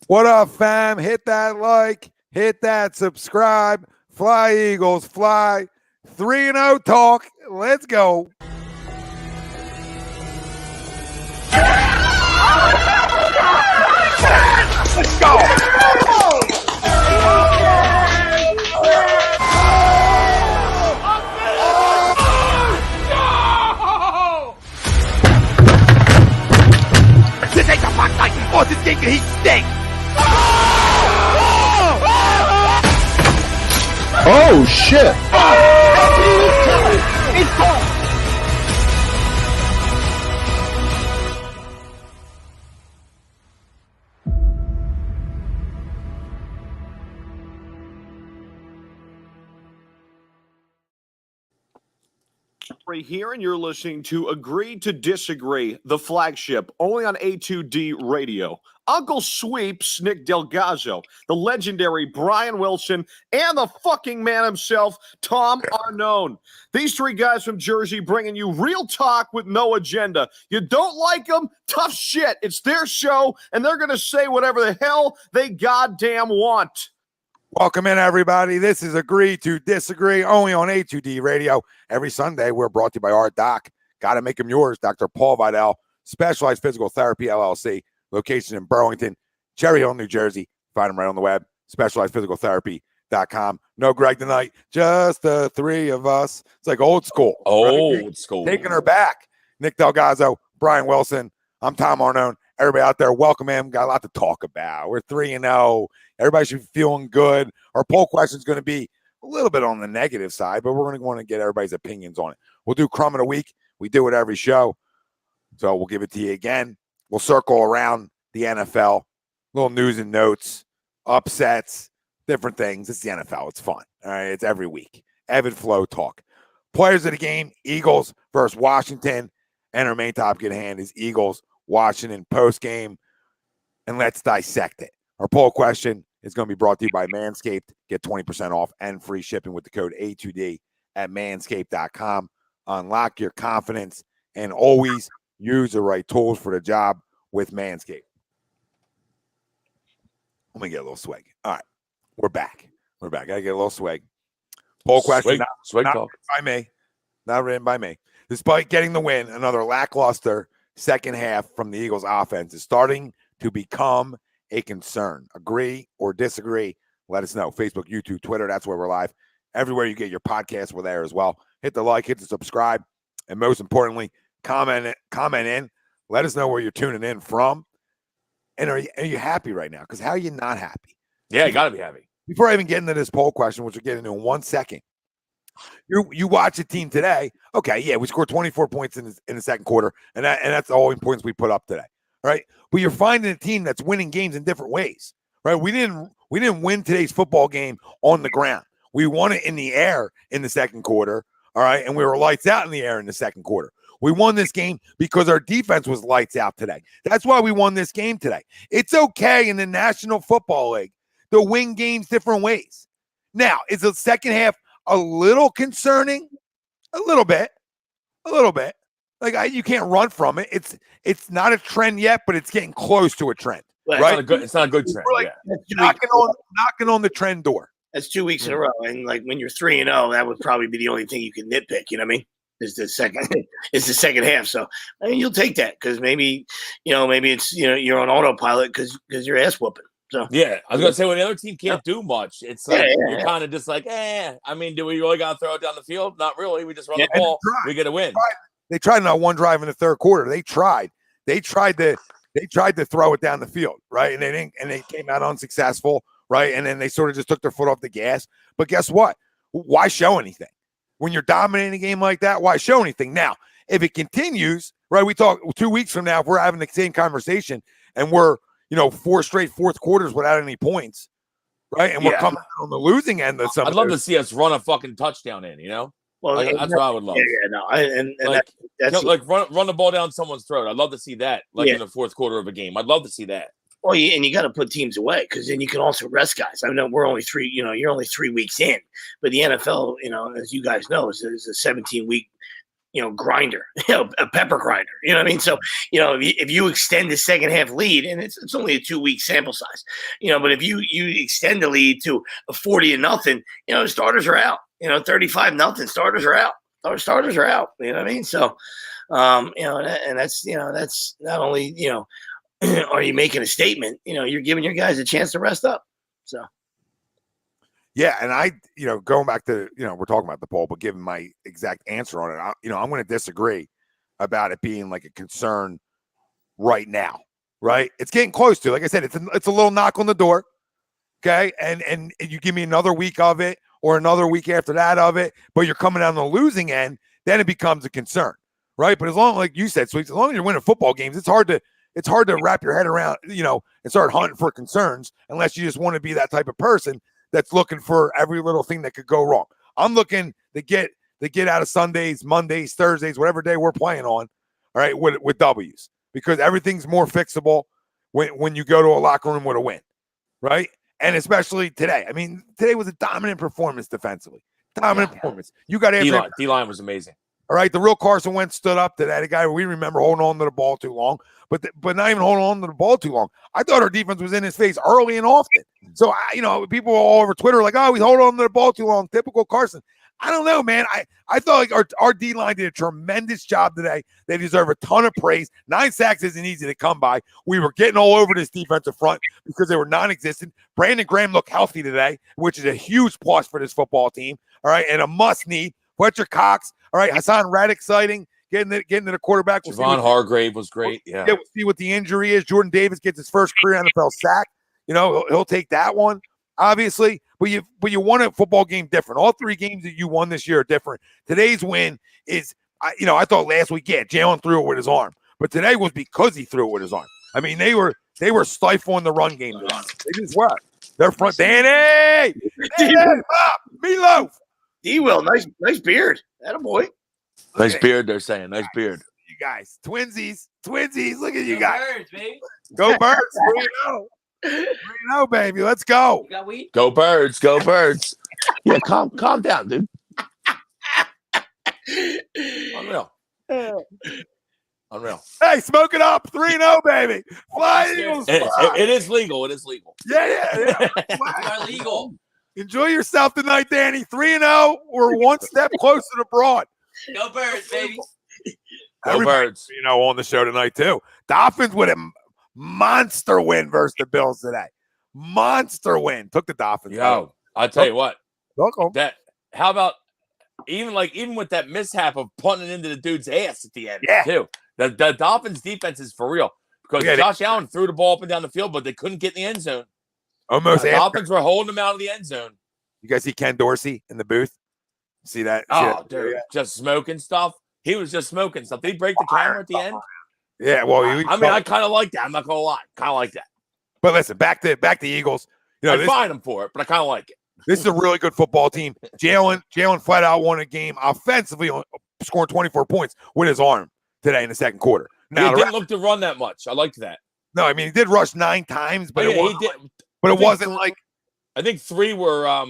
What up, fam? Hit that like, hit that subscribe. Fly, Eagles, fly. 3-0 talk. Let's go. Let's go. This ain't the Fox Titan. Oh, this game can heat steak. Oh, shit. It's gone. Here, and you're listening to Agree to Disagree, the flagship, only on A2D Radio. Uncle Sweeps, Nick Delgazzo, the legendary Brian Wilson, and the fucking man himself, Tom Arnone. These three guys from Jersey bringing you real talk with no agenda. You don't like them? Tough shit. It's their show, and they're going to say whatever the hell they goddamn want. Welcome in, everybody. This is Agree to Disagree, only on A2D Radio. Every Sunday, we're brought to you by our doc. Got to make them yours, Dr. Paul Vidal, Specialized Physical Therapy, LLC, location in Burlington, Cherry Hill, New Jersey. Find them right on the web, specializedphysicaltherapy.com. No Greg tonight, just the three of us. It's like old school. Old school. Taking her back. Nick Delgazzo, Brian Wilson. I'm Tom Arnone. Everybody out there, welcome in. Got a lot to talk about. We're 3-0. Everybody should be feeling good. Our poll question is going to be a little bit on the negative side, but we're going to want to get everybody's opinions on it. We'll do Crumb of the Week. We do it every show. So we'll give it to you again. We'll circle around the NFL, little news and notes, upsets, different things. It's the NFL. It's fun. All right. It's every week. Ebb and flow talk. Players of the game, Eagles versus Washington. And our main topic at hand is Eagles, Washington post game. And let's dissect it. Our poll question is going to be brought to you by Manscaped. Get 20% off and free shipping with the code A2D at manscaped.com. Unlock your confidence and always use the right tools for the job with Manscaped. Let me get a little swag. All right. We're back. I got to get a little swag. Poll question. Swag not talk. written by me. Not written by me. Despite getting the win, another lackluster second half from the Eagles offense is starting to become a concern. Agree or disagree? Let us know. Facebook, YouTube, Twitter. That's where we're live. Everywhere you get your podcasts, we're there as well. Hit the like, hit the subscribe, and most importantly, comment in. Let us know where you're tuning in from. And are you happy right now? Because how are you not happy? Yeah, you got to be happy. Before I even get into this poll question, which we'll get into in 1 second, you watch a team today. Okay, yeah, we scored 24 points in the second quarter, and that's all the points we put up today. Right, but you're finding a team that's winning games in different ways, right? We didn't win today's football game on the ground. We won it in the air in the second quarter, all right, and we were lights out in the air in the second quarter. We won this game because our defense was lights out today. That's why we won this game today. It's okay in the National Football League to win games different ways. Now, is the second half a little concerning? A little bit. Like you can't run from it. It's not a trend yet, but it's getting close to a trend. Well, right? It's not a good trend. We're like knocking on the trend door. That's 2 weeks in a row, and like when you're 3-0, that would probably be the only thing you can nitpick. You know what I mean? Is the second half. So I mean, you'll take that because maybe it's you're on autopilot because you're ass whooping. So yeah, I was gonna say when the other team can't do much, it's like you're kind of just like, I mean, do we really gotta throw it down the field? Not really. We just run the ball. We get a win. They tried not one drive in the third quarter. They tried to throw it down the field, right? And they didn't, and they came out unsuccessful, right? And then they sort of just took their foot off the gas. But guess what? Why show anything? When you're dominating a game like that, why show anything? Now, if it continues, right? We talk 2 weeks from now, if we're having the same conversation and we're 4 straight fourth quarters without any points, right? And we're coming on the losing end of something. I'd love to see us run a fucking touchdown in, Well, that's what I would love. Run the ball down someone's throat. I'd love to see that, in the fourth quarter of a game. I'd love to see that. Well, and you got to put teams away because then you can also rest guys. I know we're only you're only 3 weeks in, but the NFL, as you guys know, is a 17-week, grinder, a pepper grinder. You know what I mean? So, if you extend the second half lead, and it's only a 2-week sample size, but if you extend the lead to a 40-0, starters are out. 35-0, starters are out. Our starters are out. You know what I mean? So, and that's not only, are you making a statement, you're giving your guys a chance to rest up. So. Yeah, and I, going back to, we're talking about the poll, but giving my exact answer on it, I'm going to disagree about it being like a concern right now, right? It's getting close to, like I said, it's a little knock on the door, okay? And you give me another week of it or another week after that of it, but you're coming down the losing end, then it becomes a concern, right? But as long, like you said, Sweets, as long as you're winning football games, it's hard to wrap your head around, and start hunting for concerns unless you just want to be that type of person that's looking for every little thing that could go wrong. I'm looking to get out of Sundays, Mondays, Thursdays, whatever day we're playing on, all right, with W's, because everything's more fixable when you go to a locker room with a win, right? And especially today. I mean, today was a dominant performance defensively. Dominant performance. You got after D-line was amazing. All right, the real Carson Wentz stood up to that. A guy we remember holding on to the ball too long, but not even holding on to the ball too long. I thought our defense was in his face early and often. So, people all over Twitter were like, oh, he's holding on to the ball too long. Typical Carson. I don't know, man. I thought like our D-line did a tremendous job today. They deserve a ton of praise. 9 sacks isn't easy to come by. We were getting all over this defensive front because they were non-existent. Brandon Graham looked healthy today, which is a huge plus for this football team. All right, and a must-need. Fletcher Cox. All right, Haason Reddick sighting, getting to the quarterback. Javon Hargrave was great. Yeah, we'll see what the injury is. Jordan Davis gets his first career NFL sack. He'll take that one, obviously. But you won a football game different. All 3 games that you won this year are different. Today's win is, I thought last week, Jalen threw it with his arm, but today was because he threw it with his arm. I mean, they were stifling the run game. They just were. They're front. Danny, Meatloaf. D-Will, nice beard. Attaboy. Nice beard, they're saying. Nice beard. You guys. Twinsies. Look at you guys. Birds, baby. Go Birds. 3-0, baby. Let's go. You got weed? Go Birds. Yeah, calm down, dude. Unreal. Hey, smoke it up. 3-0, baby. Fly Eagles. It is legal. Yeah. You are legal. Enjoy yourself tonight, Danny. 3-0. We're one step closer to broad. Go Birds, baby. Go Birds. On the show tonight, too. Dolphins with a monster win versus the Bills today. Monster win. Took the Dolphins. Yo, I'll tell you what. Welcome. How about even with that mishap of punting into the dude's ass at the end, too. The Dolphins defense is for real. Because Josh Allen threw the ball up and down the field, but they couldn't get in the end zone. Almost. The Dolphins were holding him out of the end zone. You guys see Ken Dorsey in the booth? See that? Dude, just smoking stuff. He was just smoking stuff. Did he break the camera at the end? Yeah, well, I kind of like that. I'm not gonna lie, kind of like that. But listen, back to Eagles. I'd find him for it, but I kind of like it. This is a really good football team. Jalen flat out won a game offensively, scoring 24 points with his arm today in the second quarter. Now he didn't look to run that much. I liked that. No, I mean he did rush 9 times, but it wasn't like. I think 3 were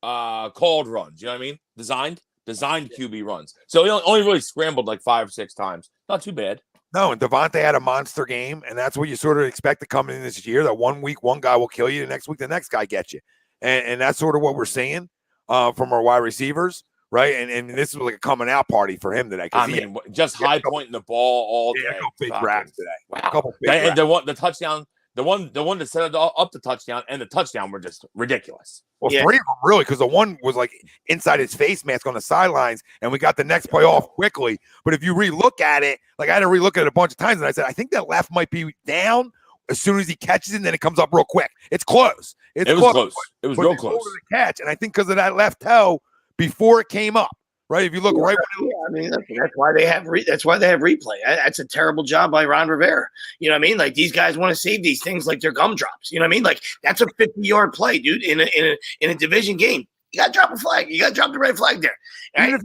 called runs. You know what I mean? Designed QB runs. So he only really scrambled like 5 or 6 times. Not too bad. No, and Devontae had a monster game, and that's what you sort of expect to come in this year. That 1 week, one guy will kill you. The next week, the next guy gets you. And that's sort of what we're seeing from our wide receivers, right? And this was like a coming out party for him today. I mean, just high pointing the ball all day. A couple big grabs today. Wow. A couple big grabs. The touchdown, the one that set up the touchdown and the touchdown were just ridiculous. Well, 3 of them really, because the one was like inside his face mask on the sidelines, and we got the next play off quickly. But if you relook at it, like I had to relook at it a bunch of times, and I said, I think that left might be down as soon as he catches it, and then it comes up real quick. It's close. It was close. It was real close. The catch, and I think because of that left toe before it came up, right? If you look right when I mean, that's why they have replay. That's a terrible job by Ron Rivera. You know what I mean? Like these guys want to save these things like they're gumdrops. You know what I mean? Like that's a 50-yard play, dude, in a division game. You got to drop a flag. You got to drop the red flag there. Right? Even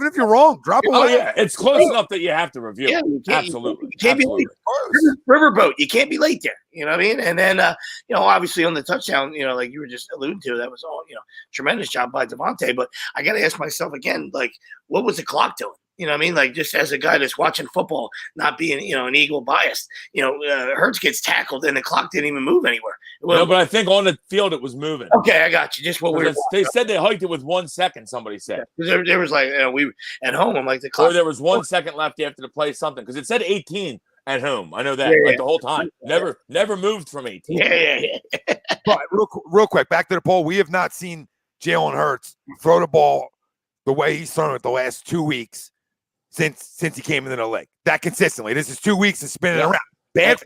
if you're wrong, drop a Oh flag. yeah, it's close enough that you have to review. Yeah, Absolutely. You can't be late. Riverboat. You can't be late there. You know what I mean? And then, obviously on the touchdown, like you were just alluding to, that was all, tremendous job by DeVonta. But I got to ask myself again, like, what was the clock doing? You know what I mean? Like, just as a guy that's watching football, not being, an Eagle biased, Hurts gets tackled and the clock didn't even move anywhere. No, but I think on the field it was moving. Okay, I got you. Just what we were. They said they hiked it with 1 second, somebody said. Yeah, there was like, we at home, I'm like, the clock. Or there was 1 second left after the play, something. Because it said 18 at home. I know that, the whole time. Never moved from 18. Yeah. But real quick, back to the poll. We have not seen Jalen Hurts throw the ball the way he's thrown it the last 2 weeks since he came into the league. That consistently. This is 2 weeks of spinning around. Bad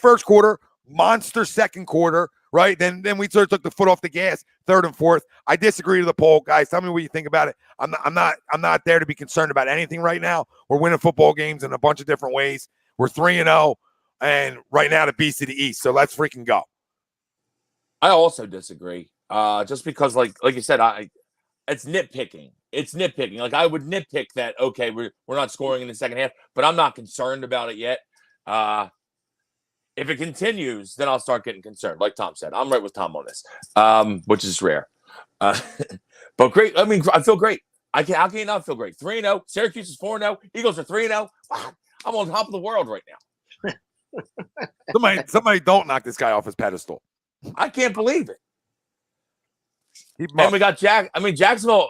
first quarter, monster second quarter, right? Then we sort of took the foot off the gas, third and fourth. I disagree to the poll, guys. Tell me what you think about it. I'm not there to be concerned about anything right now. We're winning football games in a bunch of different ways. We're 3-0, and right now the beast of the East. So let's freaking go. I also disagree. Just because, like you said, it's nitpicking. It's nitpicking. Like, I would nitpick that, okay, we're not scoring in the second half, but I'm not concerned about it yet. If it continues, then I'll start getting concerned. Like Tom said, I'm right with Tom on this, which is rare. But great. I mean, I feel great. How can you not feel great? 3-0. Syracuse is 4-0. Eagles are 3-0. Wow, I'm on top of the world right now. Somebody don't knock this guy off his pedestal. I can't believe it. And we got Jacksonville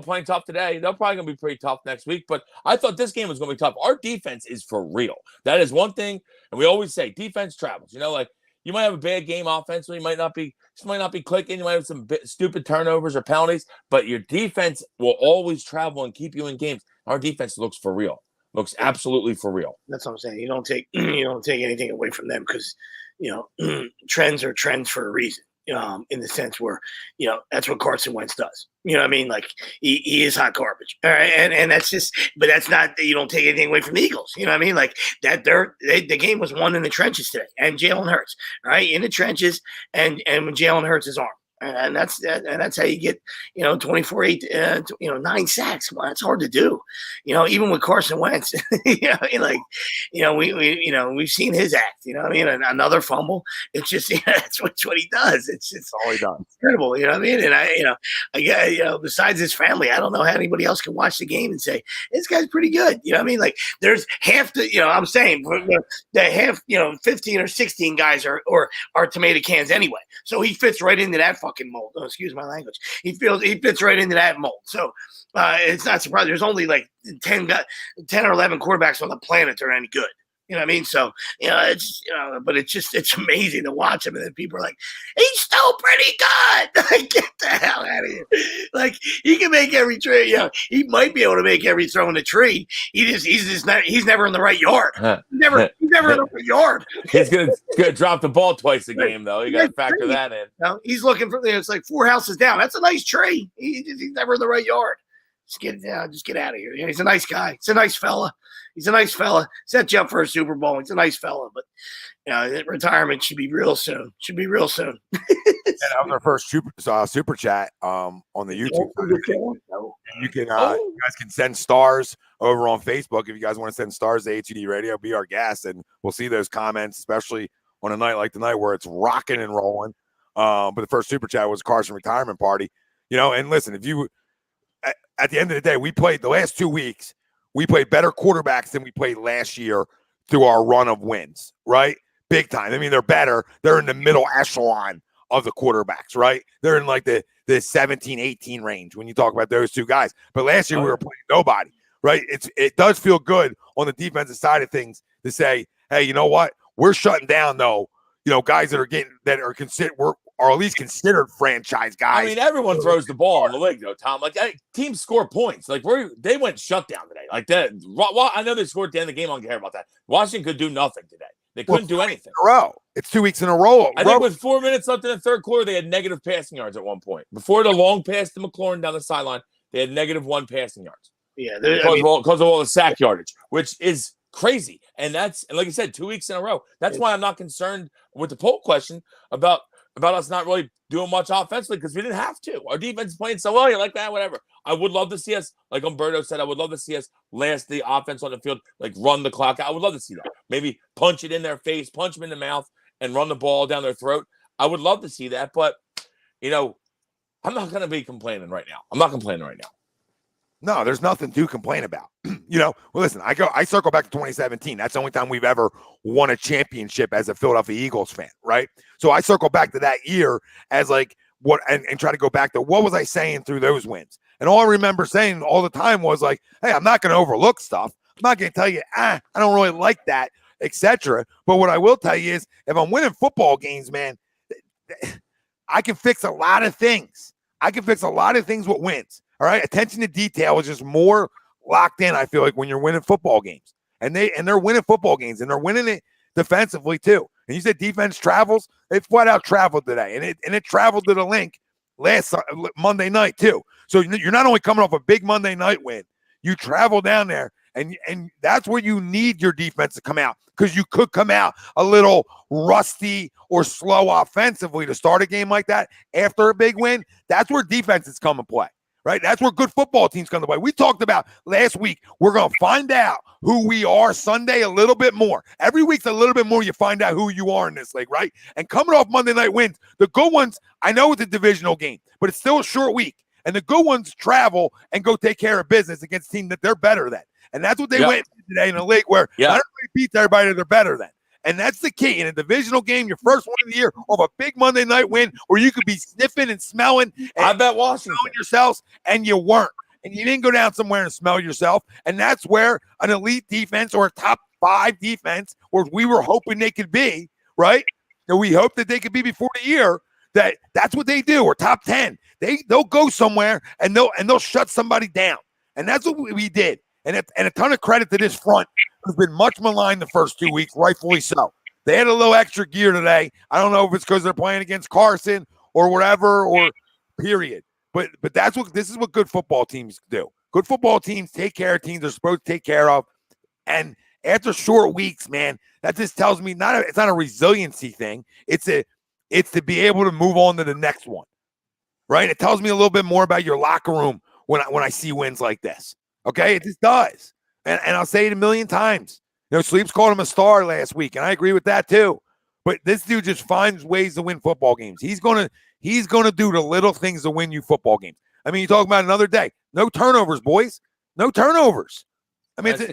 playing tough today. They're probably going to be pretty tough next week, but I thought this game was going to be tough. Our defense is for real. That is one thing, and we always say defense travels. Like, you might have a bad game offensively, might not be clicking, you might have some stupid turnovers or penalties, but your defense will always travel and keep you in games. Our defense looks for real. Looks absolutely for real. That's what I'm saying. You don't take anything away from them because trends are trends for a reason. In the sense where, that's what Carson Wentz does. You know what I mean? Like, he is hot garbage. All right. And that's just, but that's not, you don't take anything away from the Eagles. You know what I mean? Like, that the game was won in the trenches today. And Jalen Hurts, right? In the trenches and when Jalen Hurts is armed. And that's how you get 24-8 9 sacks. Well, that's hard to do, even with Carson Wentz. We've seen his act. I mean, another fumble. It's just that's what he does. It's just all he does. Incredible. You know what I mean? And I besides his family, I don't know how anybody else can watch the game and say this guy's pretty good. You know what I mean? Like, there's half the I'm saying the half 15 or 16 guys are tomato cans anyway. So he fits right into that fucking mold. Oh, excuse my language. He fits right into that mold. So it's not surprising. There's only like 10 or 11 quarterbacks on the planet that are any good. You know what I mean? So, it's, but it's amazing to watch him. And then people are like, he's still pretty good. Like, get the hell out of here. Like, he can make every tree. He might be able to make every throw in the tree. He's never in the right yard. He's never in the right yard. He's going to drop the ball twice a game, though. You got to factor that in. He's looking for, it's like 4 houses down. That's a nice tree. He's never in the right yard. Just get out of here. He's a nice guy. He's a nice fella. Set you up for a Super Bowl. He's a nice fella, but retirement should be real soon. And that was our first super chat on the YouTube. You can you guys can send stars over on Facebook if you guys want to send stars to ATD Radio. Be our guest, and we'll see those comments, especially on a night like tonight where it's rocking and rolling. But the first super chat was Carson retirement party. And listen, if you at the end of the day, we played the last 2 weeks. We played better quarterbacks than we played last year through our run of wins, right? Big time. I mean, they're better. They're in the middle echelon of the quarterbacks, right? They're in like the 17, 18 range when you talk about those two guys. But last year we were playing nobody, right? It does feel good on the defensive side of things to say, hey, you know what? We're shutting down though, guys that are at least considered franchise guys. I mean, everyone throws the ball in the league, though, Tom. Like, teams score points. Like, they went shutdown today. Like that. I know they scored at the end of the game. I don't care about that. Washington could do nothing today. They couldn't do anything. In a row. It's 2 weeks in a row. I think with 4 minutes left in the third quarter, they had negative passing yards at one point. Before the long pass to McLaurin down the sideline, they had -1 passing yards. Yeah, because of all the sack yardage, which is crazy. And like I said, 2 weeks in a row. That's why I'm not concerned with the poll question about about us not really doing much offensively because we didn't have to. Our defense is playing so well. You like that? Whatever. I would love to see us, like Umberto said, I would love to see us last the offense on the field, like run the clock out. I would love to see that. Maybe punch it in their face, punch them in the mouth, and run the ball down their throat. I would love to see that, but, I'm not going to be complaining right now. I'm not complaining right now. No, there's nothing to complain about. Well, listen, I circle back to 2017. That's the only time we've ever won a championship as a Philadelphia Eagles fan, right? So I circle back to that year as like what and try to go back to what was I saying through those wins? And all I remember saying all the time was like, hey, I'm not going to overlook stuff. I'm not going to tell you, I don't really like that, etc. But what I will tell you is if I'm winning football games, man, I can fix a lot of things. I can fix a lot of things with wins. All right. Attention to detail is just more locked in, I feel like, when you're winning football games. And they're winning football games, and they're winning it defensively too. And you said defense travels. They flat out traveled today. And it traveled to the link last Monday night too. So you're not only coming off a big Monday night win, you travel down there, and that's where you need your defense to come out, because you could come out a little rusty or slow offensively to start a game like that after a big win. That's where defenses come and play. Right? That's where good football teams come to play. We talked about last week, we're going to find out who we are Sunday a little bit more. Every week's a little bit more you find out who you are in this league, right? And coming off Monday night wins, the good ones, I know it's a divisional game, but it's still a short week. And the good ones travel and go take care of business against teams that they're better than. And that's what they went today in a league where not everybody beats everybody that they're better than. And that's the key. In a divisional game, your first one of the year, of a big Monday night win, where you could be sniffing and smelling. And I bet Washington yourselves, and you weren't. And you didn't go down somewhere and smell yourself. And that's where an elite defense or a top 5 defense, where we were hoping they could be, right? And we hoped that they could be before the year. That's what they do. Or top 10. They'll go somewhere and they'll shut somebody down. And that's what we did. And a ton of credit to this front, who's been much maligned the first 2 weeks, rightfully so. They had a little extra gear today. I don't know if it's because they're playing against Carson or whatever, or period. But this is what good football teams do. Good football teams take care of teams they're supposed to take care of. And after short weeks, man, that just tells me it's not a resiliency thing. It's to be able to move on to the next one, right? It tells me a little bit more about your locker room when I see wins like this. Okay, it just does. And I'll say it a million times. Sleeps called him a star last week, and I agree with that too. But this dude just finds ways to win football games. He's gonna do the little things to win you football games. I mean, you talk about another day. No turnovers, boys. No turnovers. I mean, that's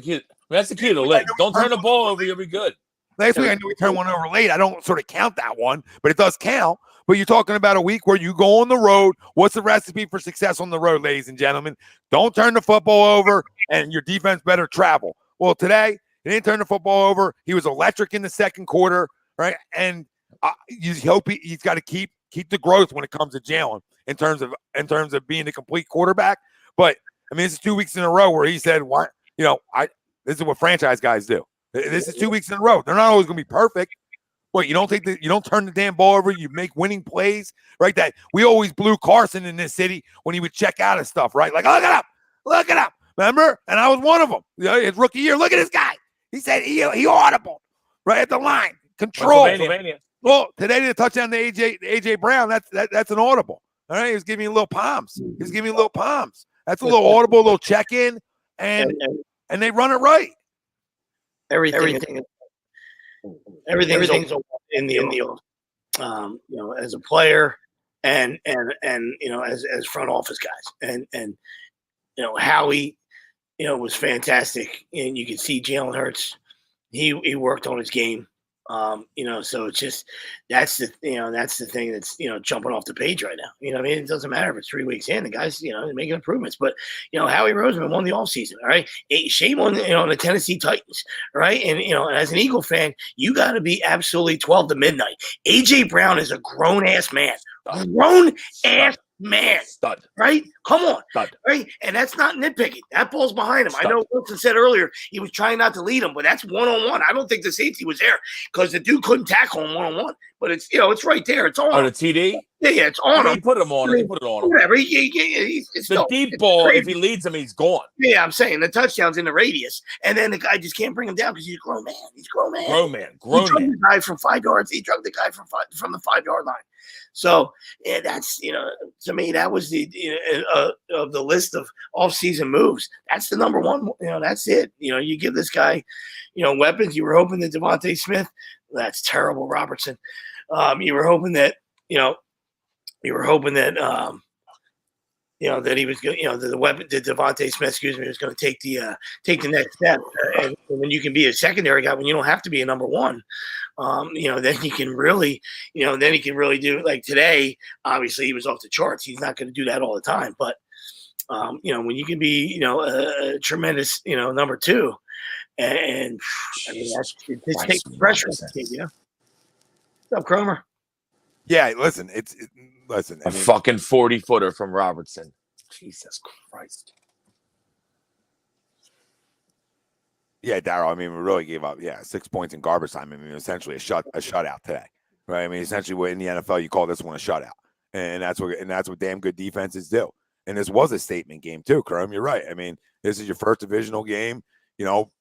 the key to the league. Don't turn the ball over, you'll be good. Last week I knew we turned one over late. I don't sort of count that one, but it does count. But you're talking about a week where you go on the road. What's the recipe for success on the road, ladies and gentlemen? Don't turn the football over, and your defense better travel. Well, today, he didn't turn the football over. He was electric in the second quarter, right? And you hope he's got to keep the growth when it comes to Jalen in terms of being a complete quarterback. But, I mean, this is 2 weeks in a row where he said, "What? This is what franchise guys do. This is 2 weeks in a row. They're not always going to be perfect. What, you don't turn the damn ball over, you make winning plays, right? That we always blew Carson in this city when he would check out of stuff, right? Like, look it up. Remember? And I was one of them. His rookie year. Look at this guy. He said he audible right at the line. Control. Pennsylvania. Well, today the touchdown to AJ Brown, that's an audible. All right. He was giving me little palms. That's a little audible, little check-in, and they run it right. Everything's in the as a player and as front office guys and Howie was fantastic, and you can see Jalen Hurts he worked on his game, so it's just that's the thing that's jumping off the page right now. It doesn't matter if it's 3 weeks in, the guys making improvements, but Howie Roseman won the offseason. All right, shame on the Tennessee Titans. All right, and as an Eagle fan, you got to be absolutely 12 to midnight. AJ Brown is a grown ass man. Stud. Right? Come on. Stud. Right? And that's not nitpicking. That ball's behind him. Stud. I know Wilson said earlier he was trying not to lead him, but that's one-on-one. I don't think the safety was there because the dude couldn't tackle him one-on-one. But it's it's right there. It's on. The TD? Yeah, it's on him. He put him on him. He put it on him. Whatever. It's The deep ball, if he leads him, he's gone. Yeah, I'm saying the touchdown's in the radius, and then the guy just can't bring him down because he's a grown man. He's a grown man. Grown man. The guy from 5 yards. He drugged the guy from the 5-yard line. So yeah, that's to me that was the of the list of off-season moves. That's the number one. That's it. You give this guy, weapons. You were hoping that Devonte Smith. That's terrible, Robertson. You were hoping that that he was going, the weapon, that Devonte Smith, was going to take the next step. And when you can be a secondary guy, when you don't have to be a number one, then he can really do it. Like today, obviously he was off the charts. He's not going to do that all the time, but when you can be, a tremendous, number two, and I mean, it takes pressure off the kid, What's up, Cromer? Yeah, listen, listen. A fucking 40-footer from Robertson. Jesus Christ. Yeah, Darryl. I mean, we really gave up. 6 points in garbage time. I mean, essentially a shutout today, right? I mean, essentially, in the NFL, you call this one a shutout, and that's what damn good defenses do. And this was a statement game too, Chrome. You're right. I mean, this is your first divisional game.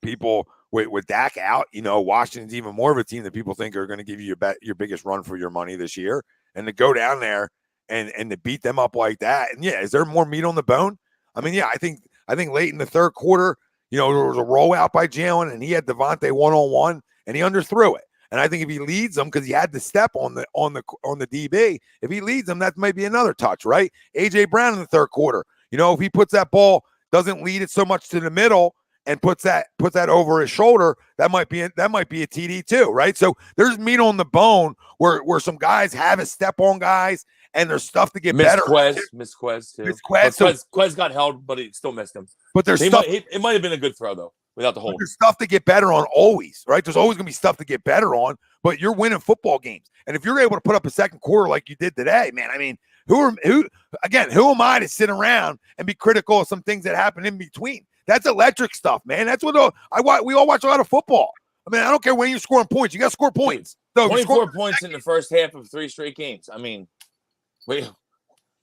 People with Dak out, Washington's even more of a team that people think are going to give you your biggest run for your money this year, and to go down there and to beat them up like that. And is there more meat on the bone? I mean, I think late in the third quarter, there was a rollout by Jalen, and he had Devontae one-on-one, and he underthrew it. And I think if he leads them, because he had the step on the DB, if he leads them, that might be another touch, right? AJ Brown in the third quarter, if he puts that ball, doesn't lead it so much to the middle, and puts that over his shoulder, that might be a TD too, right? So there's meat on the bone where some guys have a step on guys, and there's stuff to get better. Miss Quez too. Quez got held, but he still missed him. But there's stuff. It might have been a good throw though, without the hold. There's stuff to get better on always, right? There's always gonna be stuff to get better on, but you're winning football games, and if you're able to put up a second quarter like you did today, man, I mean, who am I to sit around and be critical of some things that happen in between? That's electric stuff, man. That's what we all watch a lot of football. I mean, I don't care when you're scoring points. You got to score points. So 24 points in the first half of 3 straight games. I mean, wait,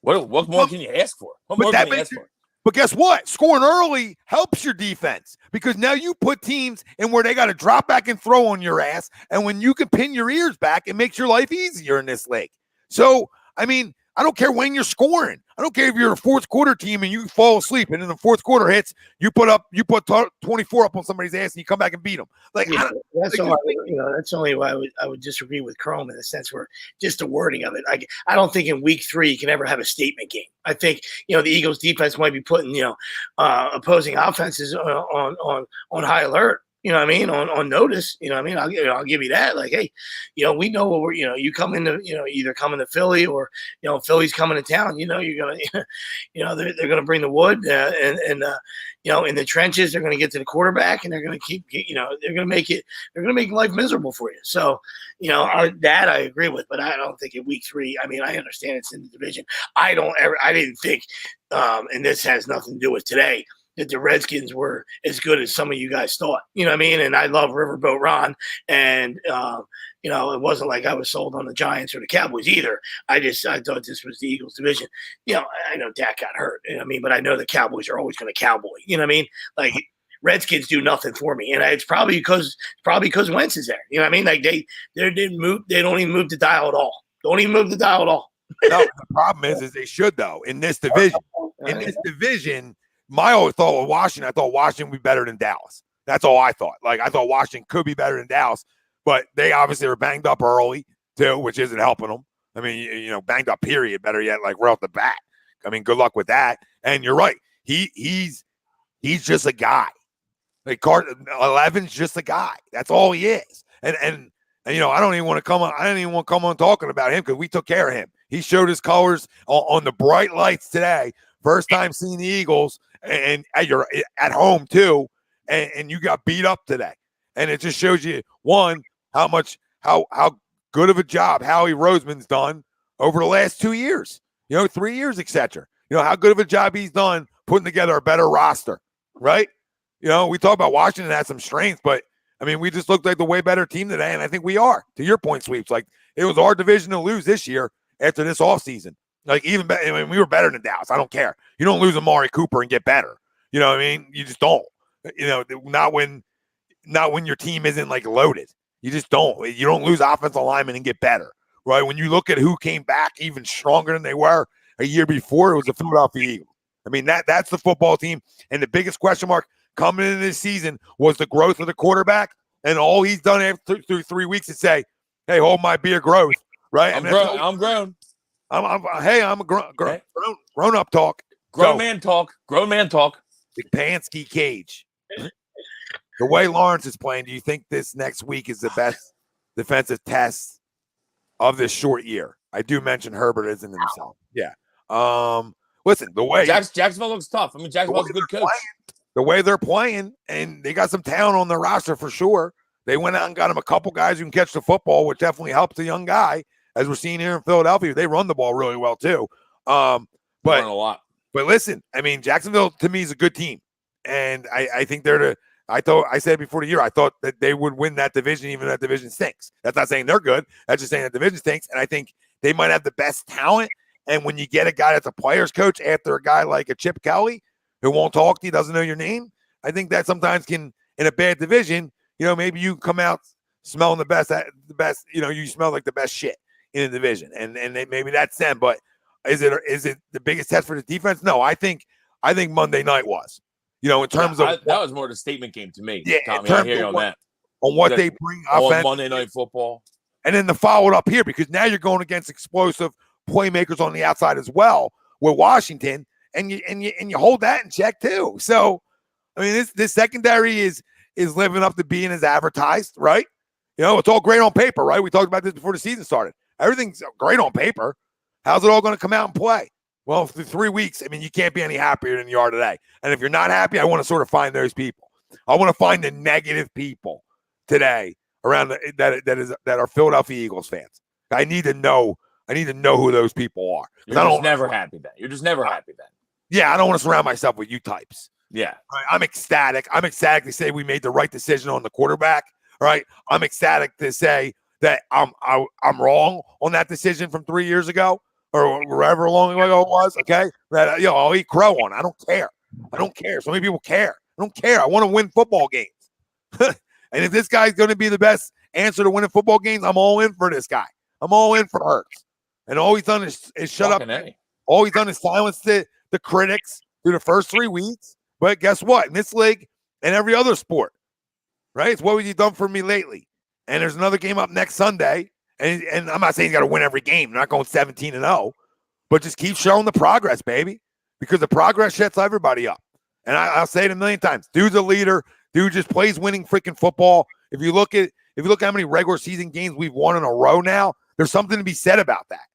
what more can you ask for? What more can you ask for? But guess what? Scoring early helps your defense, because now you put teams in where they got to drop back and throw on your ass. And when you can pin your ears back, it makes your life easier in this league. So, I mean, I don't care when you're scoring. I don't care if you're a fourth quarter team and you fall asleep, and in the fourth quarter hits, you put 24 up on somebody's ass and you come back and beat them. That's only why I would disagree with Chrome in the sense where just the wording of it. I don't think in week 3 you can ever have a statement game. I think the Eagles defense might be putting opposing offenses on high alert. You know what I mean? On notice, you know what I mean? I'll give you that. Like, hey, we know what we're, you come into, either coming to Philly or, Philly's coming to town, you're going to, they're going to bring the wood and in the trenches, they're going to get to the quarterback and they're going to keep, they're going to make life miserable for you. So, that I agree with, but I don't think in week 3, I mean, I understand it's in the division. I didn't think, and this has nothing to do with today, that the Redskins were as good as some of you guys thought. You know what I mean? And I love Riverboat Ron. And, it wasn't like I was sold on the Giants or the Cowboys either. I thought this was the Eagles division. I know Dak got hurt. You know what I mean? But I know the Cowboys are always going to cowboy. You know what I mean? Like, Redskins do nothing for me. And it's probably because Wentz is there. You know what I mean? Like, they didn't move. They don't even move the dial at all. Don't even move the dial at all. No, the problem is they should, though, in this division. In this division, my old thought with Washington, I thought Washington would be better than Dallas. That's all I thought. Like, I thought Washington could be better than Dallas, but they obviously were banged up early too, which isn't helping them. I mean, banged up period, better yet, like right off the bat. I mean, good luck with that. And you're right. He's just a guy. Like 11's just a guy. That's all he is. And I don't even want to come on. I don't even want to come on talking about him because we took care of him. He showed his colors on the bright lights today. First time seeing the Eagles. And you're at home too, and you got beat up today, and it just shows you how good of a job Howie Roseman's done over the last 2 years, 3 years, etc. How good of a job he's done putting together a better roster, right? We talk about Washington had some strength, but I mean, we just looked like the way better team today, and I think we are. To your point, Sweeps, like it was our division to lose this year, after this offseason. Like, even I mean, we were better than Dallas. I don't care. You don't lose Amari Cooper and get better. You know what I mean? You just don't. You know, not when your team isn't like loaded. You just don't. You don't lose offensive linemen and get better, right? When you look at who came back even stronger than they were a year before, it was the Philadelphia Eagles. I mean, that's the football team. And the biggest question mark coming into this season was the growth of the quarterback. And all he's done after through 3 weeks is say, "Hey, hold my beer, growth." Right? I'm grown. I'm a grown up talk. Grown man talk. The Pansky cage. The way Lawrence is playing, do you think this next week is the best defensive test of this short year? I do mention Herbert isn't himself. Yeah. Listen, the way Jacksonville looks tough. I mean, Jacksonville's a good coach. The way they're playing, and they got some talent on their roster for sure. They went out and got him a couple guys who can catch the football, which definitely helps a young guy. As we're seeing here in Philadelphia, they run the ball really well too. But a lot. But listen, I mean, Jacksonville to me is a good team, and I think they're I said before the year I thought that they would win that division, even if that division stinks. That's not saying they're good. That's just saying that division stinks, and I think they might have the best talent. And when you get a guy that's a player's coach after a guy like a Chip Kelly who won't talk to you, doesn't know your name, I think that sometimes can, in a bad division, you know, maybe you come out smelling the best, you know, you smell like the best shit in the division, and maybe that's them. But is it the biggest test for the defense? No, I think Monday night was, you know, in terms of that was more of a statement game to me. Yeah, Tommy, I hear you on that. On what they bring on Monday Night Football, and then to follow it up here, because now you're going against explosive playmakers on the outside as well with Washington, and you hold that in check too. So, I mean, this secondary is living up to being as advertised, right? You know, it's all great on paper, right? We talked about this before the season started. Everything's great on paper. How's it all going to come out and play? Well, for 3 weeks, I mean, you can't be any happier than you are today. And if you're not happy, I want to sort of find those people. I want to find the negative people today around that are Philadelphia Eagles fans. I need to know who those people are. You're just never happy then. Yeah, I don't want to surround myself with you types. Yeah. Right? I'm ecstatic. I'm ecstatic to say we made the right decision on the quarterback. Right? I'm ecstatic to say that I'm wrong on that decision from 3 years ago or wherever long ago it was. Okay, that I'll eat crow on. I don't care. So many people care. I don't care. I want to win football games. And if this guy's going to be the best answer to winning football games, I'm all in for this guy. I'm all in for Hurts. And all he's done is shut up. All he's done is silence the critics through the first 3 weeks. But guess what? In this league and every other sport, right? It's what have you done for me lately? And there's another game up next Sunday. And I'm not saying he's got to win every game. I'm not going 17-0. But just keep showing the progress, baby. Because the progress sets everybody up. And I'll say it a million times. Dude's a leader. Dude just plays winning freaking football. If you look at how many regular season games we've won in a row now, there's something to be said about that.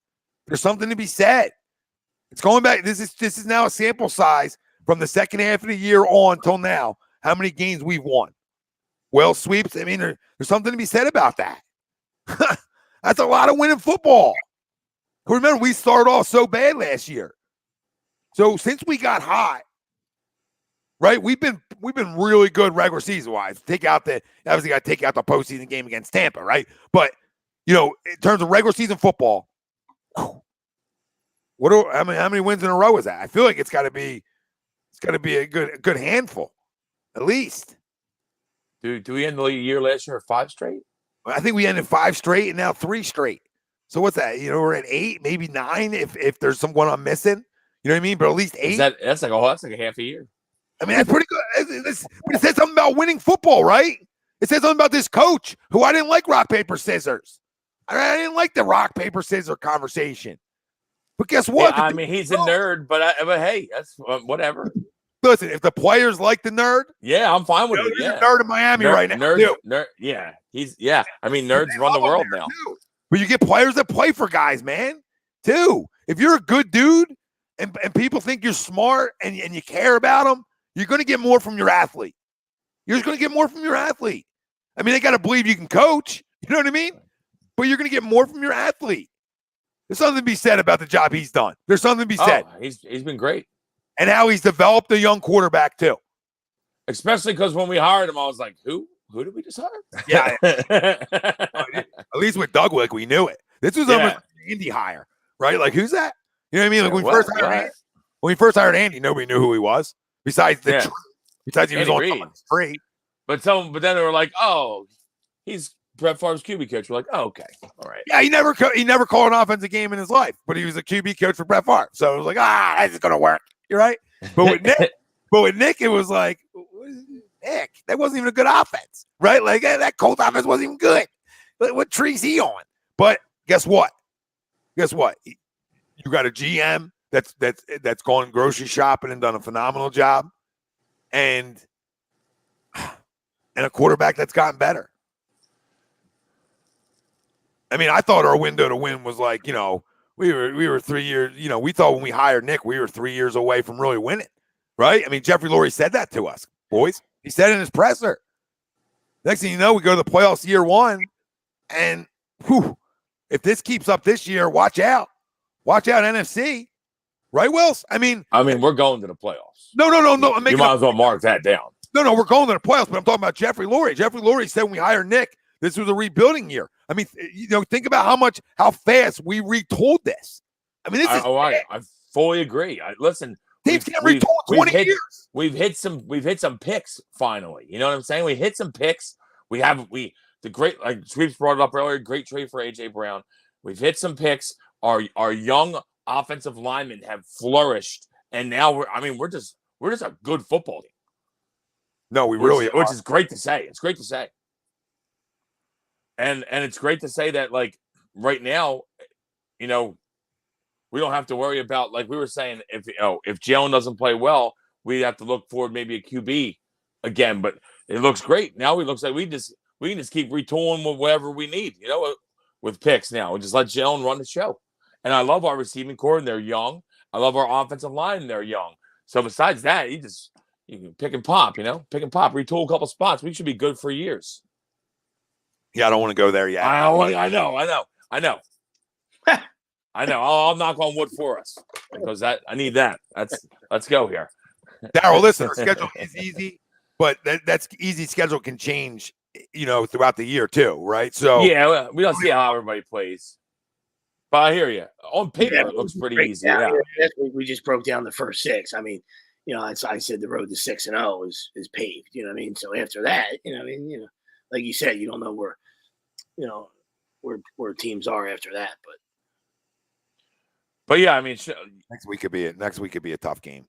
There's something to be said. It's going back. This is now a sample size from the second half of the year on till now, how many games we've won. Well, sweeps, I mean, there's something to be said about that. That's a lot of winning football. Remember, we started off so bad last year. So since we got hot, right, we've been really good regular season-wise. Obviously got to take out the postseason game against Tampa, right? But, you know, in terms of regular season football, how many wins in a row is that? I feel like it's got to be a good handful, at least. Do we end the year last year at 5 straight? I think we ended 5 straight and now 3 straight. So what's that? You know, we're at 8, maybe 9 if there's someone I'm missing. You know what I mean? But at least 8. That's like a half a year. I mean, that's pretty good. But it says something about winning football, right? It says something about this coach who I didn't like rock, paper, scissors. I didn't like the rock, paper, scissors conversation. But guess what? Yeah, I mean, he's a nerd, but hey, that's whatever. Listen, if the players like the nerd, yeah, I'm fine with it. There's a nerd in Miami right now. Nerd, yeah. I mean, nerds run the world now. Too. But you get players that play for guys, man, too. If you're a good dude and people think you're smart and you care about them, you're going to get more from your athlete. You're just going to get more from your athlete. I mean, they got to believe you can coach. You know what I mean? But you're going to get more from your athlete. There's something to be said about the job he's done. There's something to be said. He's been great. And how he's developed a young quarterback, too. Especially because when we hired him, I was like, who? Who did we just hire? Yeah. At least with Dougwick, we knew it. This was almost an indie hire. right? Like, who's that? You know what I mean? Like, Yeah, when we first hired Andy, nobody knew who he was. Besides he was Andy on Reid. free. But then they were like, oh, he's Brett Favre's QB coach. We're like, oh, okay, all right. Yeah, he never called an offensive game in his life, but he was a QB coach for Brett Favre. So it was like, that's gonna work. You're right. But with Nick, it was like, Nick, that wasn't even a good offense, right? Like that Colts offense wasn't even good. What tree's he on? But guess what? You got a GM that's gone grocery shopping and done a phenomenal job, and a quarterback that's gotten better. I mean, I thought our window to win was like, we were 3 years, we thought when we hired Nick, we were 3 years away from really winning, right? I mean, Jeffrey Lurie said that to us, boys. He said it in his presser. Next thing you know, we go to the playoffs year one, and if this keeps up this year, watch out. Watch out, NFC. Right, Wills? I mean, we're going to the playoffs. No. You might as well mark that down. No, we're going to the playoffs, but I'm talking about Jeffrey Lurie. Jeffrey Lurie said when we hired Nick, this was a rebuilding year. I mean, think about how fast we retooled this. I mean, I fully agree. Listen, teams can't retool 20 years. We've hit some picks finally. You know what I'm saying? We hit some picks. The great, like Sweeps brought it up earlier, great trade for AJ Brown. We've hit some picks. Our young offensive linemen have flourished, and now we're just a good football team. No, which is great to say. It's great to say. And it's great to say that, like, right now, we don't have to worry about, like we were saying, if Jalen doesn't play well, we have to look for maybe a QB again. But it looks great. Now it looks like we can just keep retooling with whatever we need, with picks now. We just let Jalen run the show. And I love our receiving core, and they're young. I love our offensive line, and they're young. So besides that, you can pick and pop, retool a couple spots. We should be good for years. Yeah, I don't want to go there yet. I know. I'll knock on wood for us because I need that. Let's go here. Darryl, listen, our schedule is easy, but that's easy schedule can change, throughout the year too, right? So yeah, we don't see how everybody plays. But I hear you. On paper, it looks pretty easy. Yeah. We just broke down the first six. I mean, I said the road to 6-0 is paved. You know what I mean? So after that, like you said, you don't know where teams are after that. But yeah, I mean, next week could be a tough game.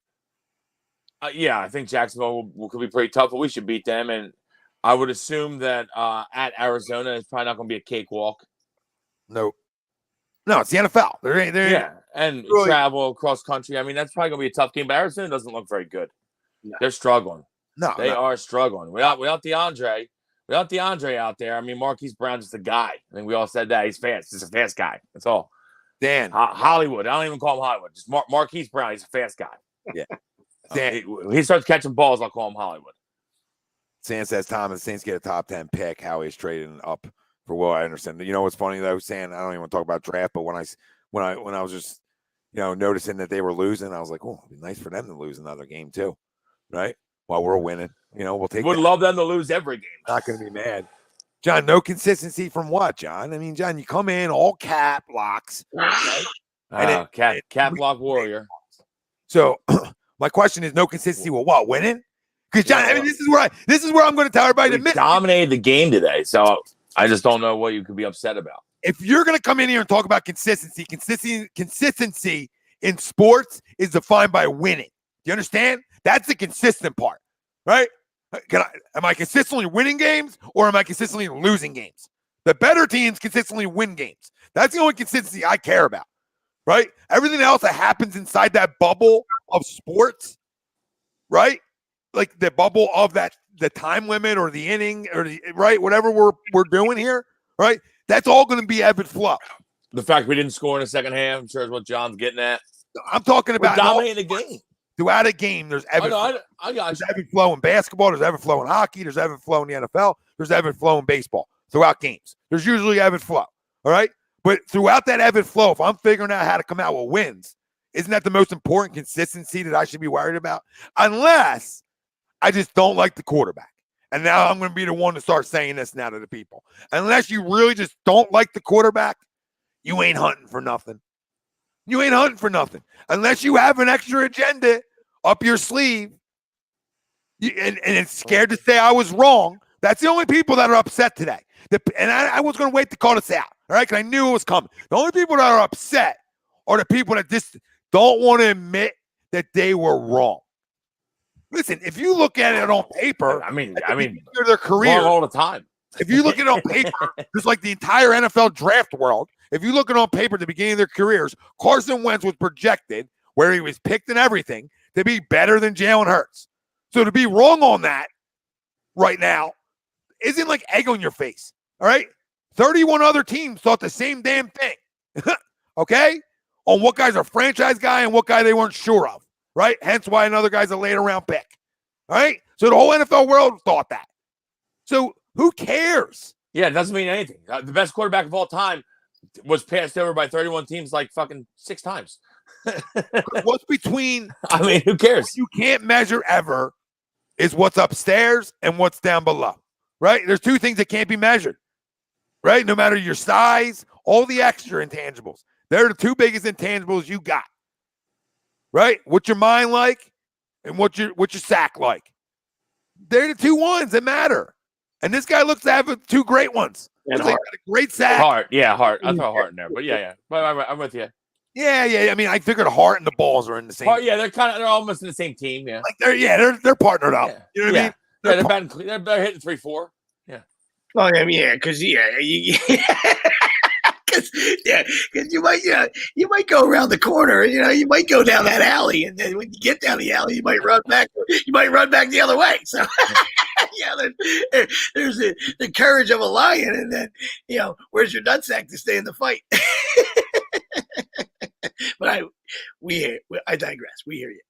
Yeah, I think Jacksonville could be pretty tough, but we should beat them. And I would assume that at Arizona, it's probably not going to be a cakewalk. No, it's the NFL. And really, travel cross country. I mean, that's probably going to be a tough game. But Arizona doesn't look very good. No. They're struggling. They are struggling without DeAndre. Without DeAndre out there, I mean, Marquise Brown's just a guy. I think we all said that he's fast. He's a fast guy. That's all. Dan Hollywood. I don't even call him Hollywood. Just Marquise Brown. He's a fast guy. Yeah. He starts catching balls. I'll call him Hollywood. Sam says Thomas Saints get a top 10 pick. Howie's trading up for Will Anderson. You know what's funny though, Sam? I don't even want to talk about draft, but when I was just noticing that they were losing, I was like, oh, it'd be nice for them to lose another game too, right? While we're winning, we'll take. Would love them to lose every game. Not going to be mad, John. No consistency from what, John? I mean, John, you come in all cap locks, right? Cap lock warrior. So my question is, no consistency with what? Winning? Because John, I mean, this is where I'm going to tell everybody to miss. Dominated the game today, so I just don't know what you could be upset about. If you're going to come in here and talk about consistency in sports is defined by winning. Do you understand? That's the consistent part, right? Am I consistently winning games or am I consistently losing games? The better teams consistently win games. That's the only consistency I care about, right? Everything else that happens inside that bubble of sports, right? Like the bubble of the time limit or the inning or right, whatever we're doing here, right? That's all going to be ebb and flow. The fact we didn't score in the second half, I'm sure is what John's getting at. I'm talking about dominating the game. Throughout a game, there's ebb and flow. There's ebb and flow in basketball. There's ebb and flow in hockey. There's ebb and flow in the NFL. There's ebb and flow in baseball throughout games. There's usually ebb and flow. All right. But throughout that ebb and flow, if I'm figuring out how to come out with wins, isn't that the most important consistency that I should be worried about? Unless I just don't like the quarterback. And now I'm going to be the one to start saying this now to the people. Unless you really just don't like the quarterback, you ain't hunting for nothing. You ain't hunting for nothing. Unless you have an extra agenda up your sleeve and it's scared to say I was wrong. That's the only people that are upset today. And I was going to wait to call this out, all right, because I knew it was coming. The only people that are upset are the people that just don't want to admit that they were wrong. Listen, if you look at it on paper, I mean, their career all the time. If you look at it on paper, just like the entire NFL draft world, if you look at it on paper at the beginning of their careers, Carson Wentz was projected, where he was picked and everything, to be better than Jalen Hurts. So to be wrong on that right now isn't like egg on your face, all right? 31 other teams thought the same damn thing, okay? On what guy's a franchise guy and what guy they weren't sure of, right? Hence why another guy's a later round pick, all right? So the whole NFL world thought that. So who cares? Yeah, it doesn't mean anything. The best quarterback of all time was passed over by 31 teams like fucking 6 times. What's between? I mean, who cares? You can't measure ever is what's upstairs and what's down below, right? There's 2 things that can't be measured, right? No matter your size, all the extra intangibles. They're the 2 biggest intangibles you got, right? What's your mind like and what's your sack like? They're the 2 ones that matter. And this guy looks to have 2 great ones. And like a great sack. Heart. I throw heart in there. But yeah. But I'm with you. Yeah. I mean, I figured heart and the balls are in the same. Heart, yeah, they're almost in the same team. Yeah. Like they're partnered up. Yeah. You know what I mean? They're hitting 3-4. Yeah. Well, I mean, because because you might go around the corner, you might go down that alley, and then when you get down the alley, you might run back the other way. So there's the courage of a lion, and then where's your nutsack to stay in the fight? But I digress. We hear you.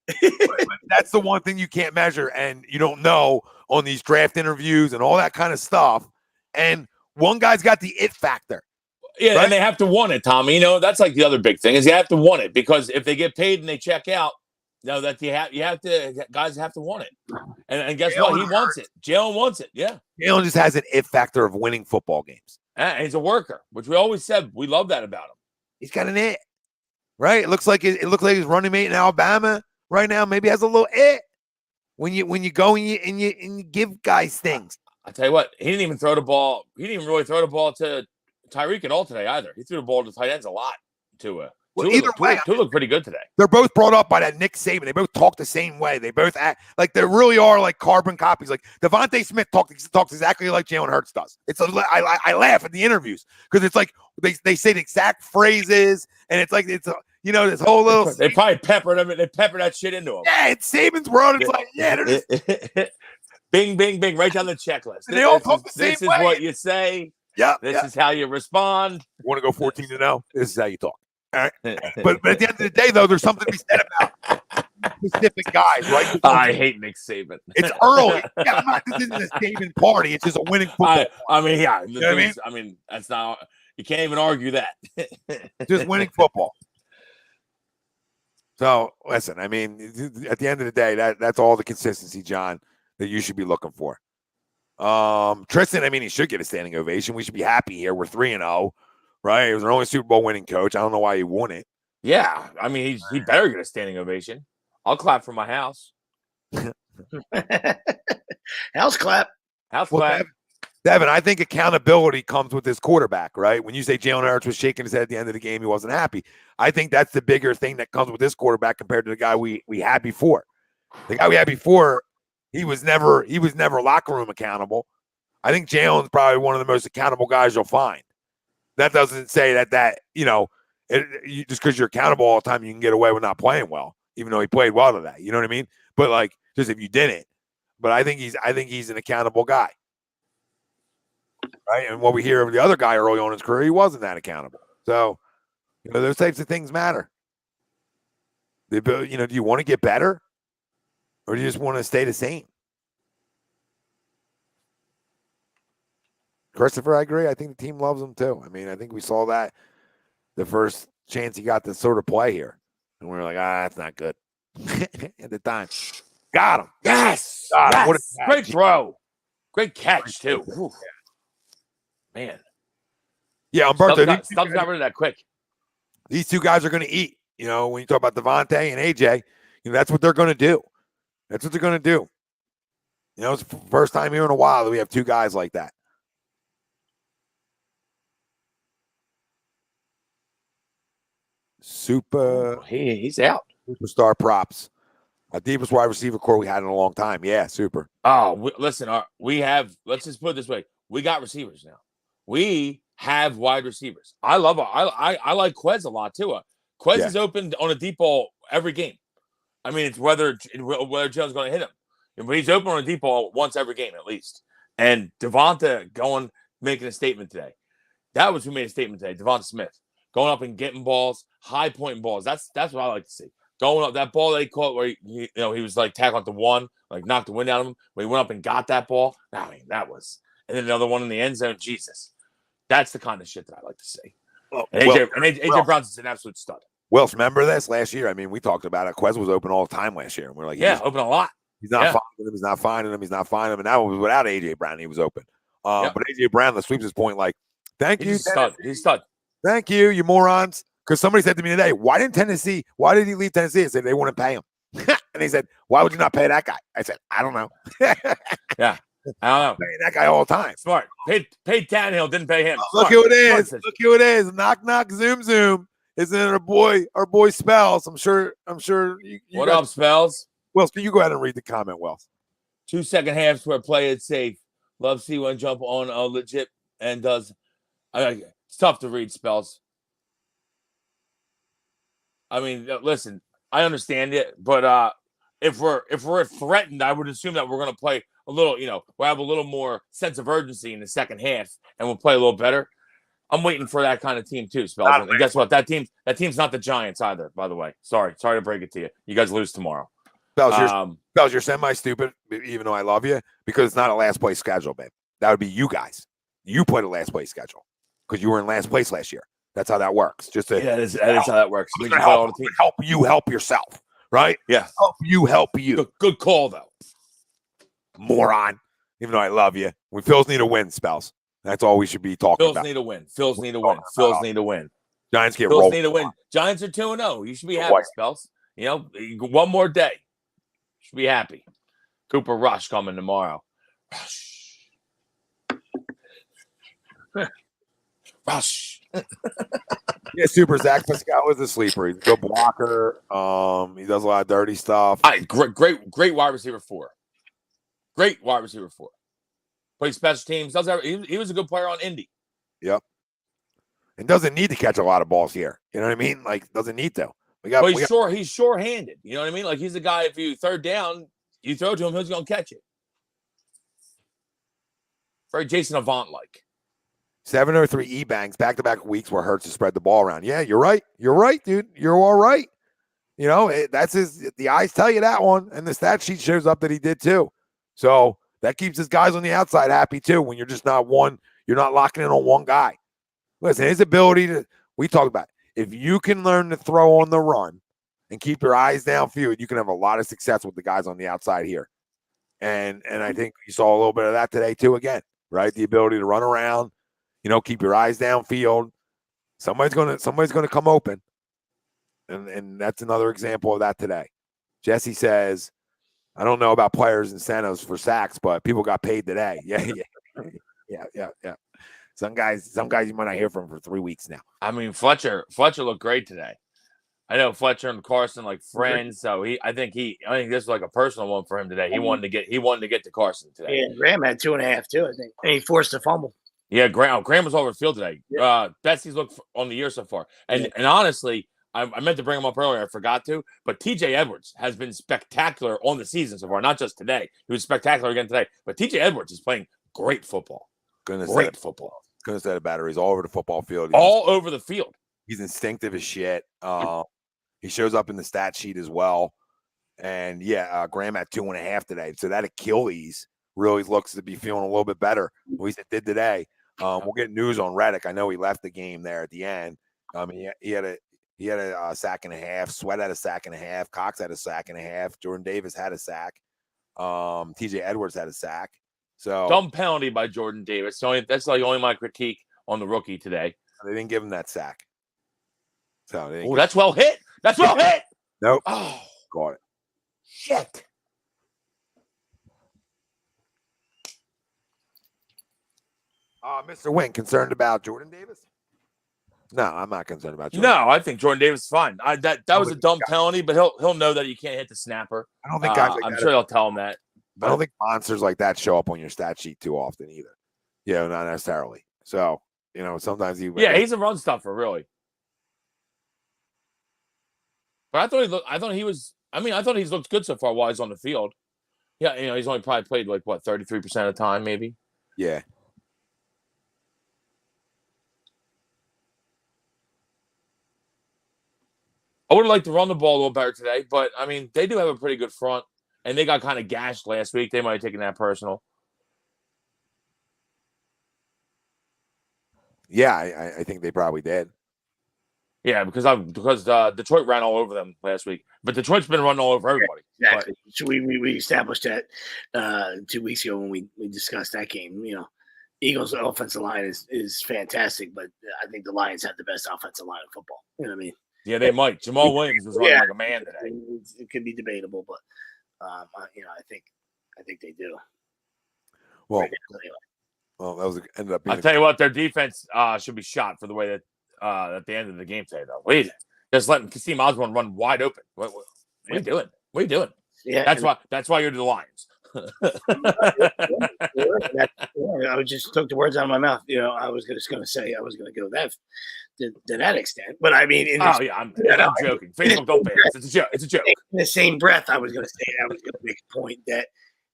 That's the one thing you can't measure, and you don't know on these draft interviews and all that kind of stuff. And one guy's got the it factor. Yeah, right? And they have to want it, Tommy. That's like the other big thing is you have to want it, because if they get paid and they check out, that guys have to want it. And guess what? He wants it. Jalen wants it. Yeah. Jalen just has an it factor of winning football games. And he's a worker, which we always said we love that about him. He's got an it, right? It looks like his running mate in Alabama right now maybe has a little it when you go and you give guys things. I tell you what, he didn't even throw the ball. He didn't even really throw the ball to Tyreek at all today either. He threw the ball to tight ends a lot. Tua looked pretty good today. They're both brought up by that Nick Saban. They both talk the same way. They both act like they really are like carbon copies. Like DeVonta Smith talks exactly like Jalen Hurts does. I laugh at the interviews because it's like they say the exact phrases, and it's like this whole little. They probably peppered him. They peppered that shit into him. Yeah, it's Saban's world. It's like they're just bing, bing, bing, right down the checklist. They all talk the same way. This is what you say. Yeah. This is how you respond. You want to go 14-0? This is how you talk. All right. But at the end of the day, though, there's something to be said about specific guys, right? I hate Nick Saban. It's early. Yeah, this isn't a Saban party. It's just a winning football. I mean, yeah. You know what I mean? I mean, that's not. You can't even argue that. Just winning football. So listen, I mean, at the end of the day, that's all the consistency, John, that you should be looking for. Tristan, I mean, he should get a standing ovation. We should be happy here. We're 3-0, right? He was our only Super Bowl winning coach. I don't know why he won it. Yeah, I mean, he better get a standing ovation. I'll clap for my house. House clap. House clap. Devin, I think accountability comes with this quarterback, right? When you say Jalen Hurts was shaking his head at the end of the game, he wasn't happy. I think that's the bigger thing that comes with this quarterback compared to the guy we had before. The guy we had before, he was never locker room accountable. I think Jalen's probably one of the most accountable guys you'll find. That doesn't say that just because you're accountable all the time, you can get away with not playing well, even though he played well to that. You know what I mean? But like, just if you didn't. But I think he's an accountable guy. Right. And what we hear of the other guy early on in his career, he wasn't that accountable. So, those types of things matter. Do you want to get better or do you just want to stay the same? Christopher, I agree. I think the team loves him too. I mean, I think we saw that the first chance he got to sort of play here. And we were like, that's not good at the time. Got him. Yes. Got him. Yes. Great throw. Great catch, too. Ooh. Man. Yeah, Umberto. Stubbs got rid of that quick. These 2 guys are going to eat. You know, when you talk about DeVonta and AJ, you know, that's what they're going to do. That's what they're going to do. You know, it's the first time here in a while that we have two guys like that. He's out. Superstar props. Our deepest wide receiver core we had in a long time. Yeah, super. Oh, listen, we have. Let's just put it this way: we got receivers now. We have wide receivers. I love. I like Quez a lot too. Quez is open on a deep ball every game. I mean, it's whether Joe's going to hit him, but he's open on a deep ball once every game at least. And DeVonta making a statement today. That was who made a statement today. DeVonta Smith going up and getting balls, high pointing balls. That's what I like to see. Going up, that ball they caught where he was like tackling the one, like knocked the wind out of him. When he went up and got that ball, I mean, that was, and then another one in the end zone. Jesus, that's the kind of shit that I like to see. And AJ Brown's an absolute stud. Wells, remember this last year? I mean, we talked about it. Quez was open all the time last year, and we're like, open a lot. He's not finding him. He's not finding him. He's not finding him. And that was without AJ Brown. He was open. But AJ Brown, the sweeps his point, like, thank you, stud. He's stud. Thank you, you morons. Because somebody said to me today, why did he leave Tennessee? I said, they wouldn't pay him. And he said, why would you not pay that guy? I said, I don't know. Yeah, I don't know. Paying that guy all the time. Smart. Paid Tannehill, didn't pay him. Look who it is. Look who it is. Knock, knock, zoom, zoom. Isn't it our boy Spells? I'm sure. You what up, Spells? Wells, can you go ahead and read the comment, Wells? 2 second halves where play it safe. Love see one jump on legit and does. It's tough to read, Spells. I mean, listen, I understand it, but if we're threatened, I would assume that we're going to play a little, we'll have a little more sense of urgency in the second half, and we'll play a little better. I'm waiting for that kind of team too, Spells. And guess what? That team's not the Giants either, by the way. Sorry to break it to you. You guys lose tomorrow. Spells, you're semi-stupid, even though I love you, because it's not a last place schedule, babe. That would be you guys. You played a last place schedule because you were in last place last year. That's how that works. That is how that works. Help you help yourself, right? Yeah. Help you. Good call, though. Moron. Even though I love you. We Phils need a win, Spells. That's all we should be talking about. Phils need a win. Giants get rolled. Phils need a win. Giants are 2-0. You should be happy, Spells. One more day. Should be happy. Cooper Rush coming tomorrow. Rush. Yeah, super. Zach Pascal was a sleeper. He's a good blocker. He does a lot of dirty stuff. Great wide receiver 4. Great wide receiver 4. Plays special teams. He was a good player on Indy. Yep. And doesn't need to catch a lot of balls here. You know what I mean? Like, doesn't need to. He's sure-handed. You know what I mean? Like, he's a guy, if you third down, you throw to him, he's going to catch it. Very Jason Avant-like. 703 E-bangs, back-to-back weeks where Hurts has spread the ball around. Yeah, you're right. You're right, dude. You're all right. The eyes tell you that one, and the stat sheet shows up that he did too. So that keeps his guys on the outside happy too when you're just not you're not locking in on one guy. Listen, his ability we talked about, if you can learn to throw on the run and keep your eyes downfield, you can have a lot of success with the guys on the outside here. And I think you saw a little bit of that today too again, right? The ability to run around, keep your eyes downfield. Somebody's gonna come open. And that's another example of that today. Jesse says, I don't know about players' incentives for sacks, but people got paid today. Yeah. Some guys you might not hear from for 3 weeks now. I mean, Fletcher looked great today. I know Fletcher and Carson like friends, so I think this was like a personal one for him today. He wanted to get to Carson today. Yeah, Graham had 2.5 too, I think, and he forced a fumble. Yeah, Graham was over the field today. Yeah. Best he's looked on the year so far, and honestly, I meant to bring him up earlier. I forgot to, but TJ Edwards has been spectacular on the season so far. Not just today; he was spectacular again today. But TJ Edwards is playing great football. Great football. Couldn't say it better. He's all over the football field. Over the field. He's instinctive as shit. He shows up in the stat sheet as well. And Graham had 2.5 today. So that Achilles really looks to be feeling a little bit better. At least it did today. We'll get news on Reddick. I know he left the game there at the end. He had a sack and a half. Sweat had a sack and a half. Cox had a sack and a half. Jordan Davis had a sack. TJ Edwards had a sack. So dumb penalty by Jordan Davis. So that's like only my critique on the rookie today. They didn't give him that sack. So that's well hit. That's well hit. Nope. Oh, Got it. shit. Mr. Wynn, concerned about Jordan Davis? No, I'm not concerned about Jordan. No, I think Jordan Davis is fine. That was a dumb penalty, but he'll know that you can't hit the snapper. I don't think guys like I'm that sure they'll tell him that. I don't think monsters like that show up on your stat sheet too often either. Not necessarily. So, sometimes he's a run stuffer, really. But I thought he's looked good so far while he's on the field. Yeah, he's only probably played 33% of the time, maybe. Yeah. I would have liked to run the ball a little better today, but I mean, they do have a pretty good front, and they got kind of gashed last week. They might have taken that personal. Yeah, I think they probably did. Yeah, because Detroit ran all over them last week, but Detroit's been running all over everybody. Exactly. So we established that 2 weeks ago when we discussed that game. Eagles' offensive line is fantastic, but I think the Lions have the best offensive line in football. You know what I mean? Yeah, they might. Jamal Williams was running like a man today. It could be debatable, but I think they do. Well, anyway. ended up being. I'll tell you what, their defense should be shot for the way that at the end of the game today, though. Wait, just letting Kasim Osborne run wide open. What are you doing? What are you doing? Yeah, that's why you're the Lions. I just took the words out of my mouth. I was just going to say I was going to go to that extent, but I mean, I'm joking. Facebook don't ban us. It's a joke. It's a joke. In the same breath, I was going to say I was going to make a point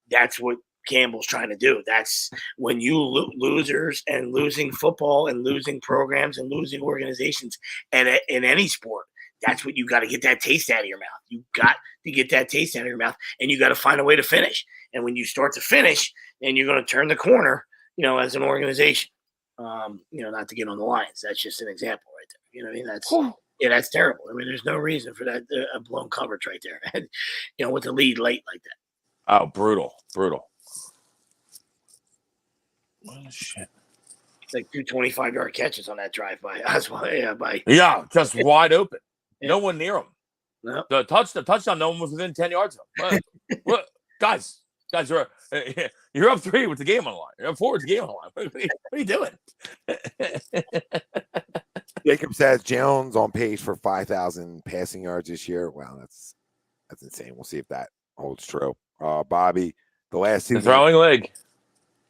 that's what Campbell's trying to do. That's when you losers and losing football and losing programs and losing organizations and in any sport. That's what you got to get that taste out of your mouth. You got to get that taste out of your mouth, and you got to find a way to finish. And when you start to finish, then you're going to turn the corner, as an organization. Not to get on the Lions. That's just an example right there. You know what I mean? That's terrible. I mean, there's no reason for that blown coverage right there. And, with the lead late like that. Oh, brutal. Oh, shit. It's like 2 25-yard catches on that drive by. Just wide open. Yeah. No one near him. No. The touchdown, no one was within 10 yards of him. What, guys, you're up 3 with the game on the line. You're up 4 with the game on the line. What are you doing? Jacob says Jones on pace for 5,000 passing yards this year. Wow, that's insane. We'll see if that holds true. Bobby, the last 2 throwing leg.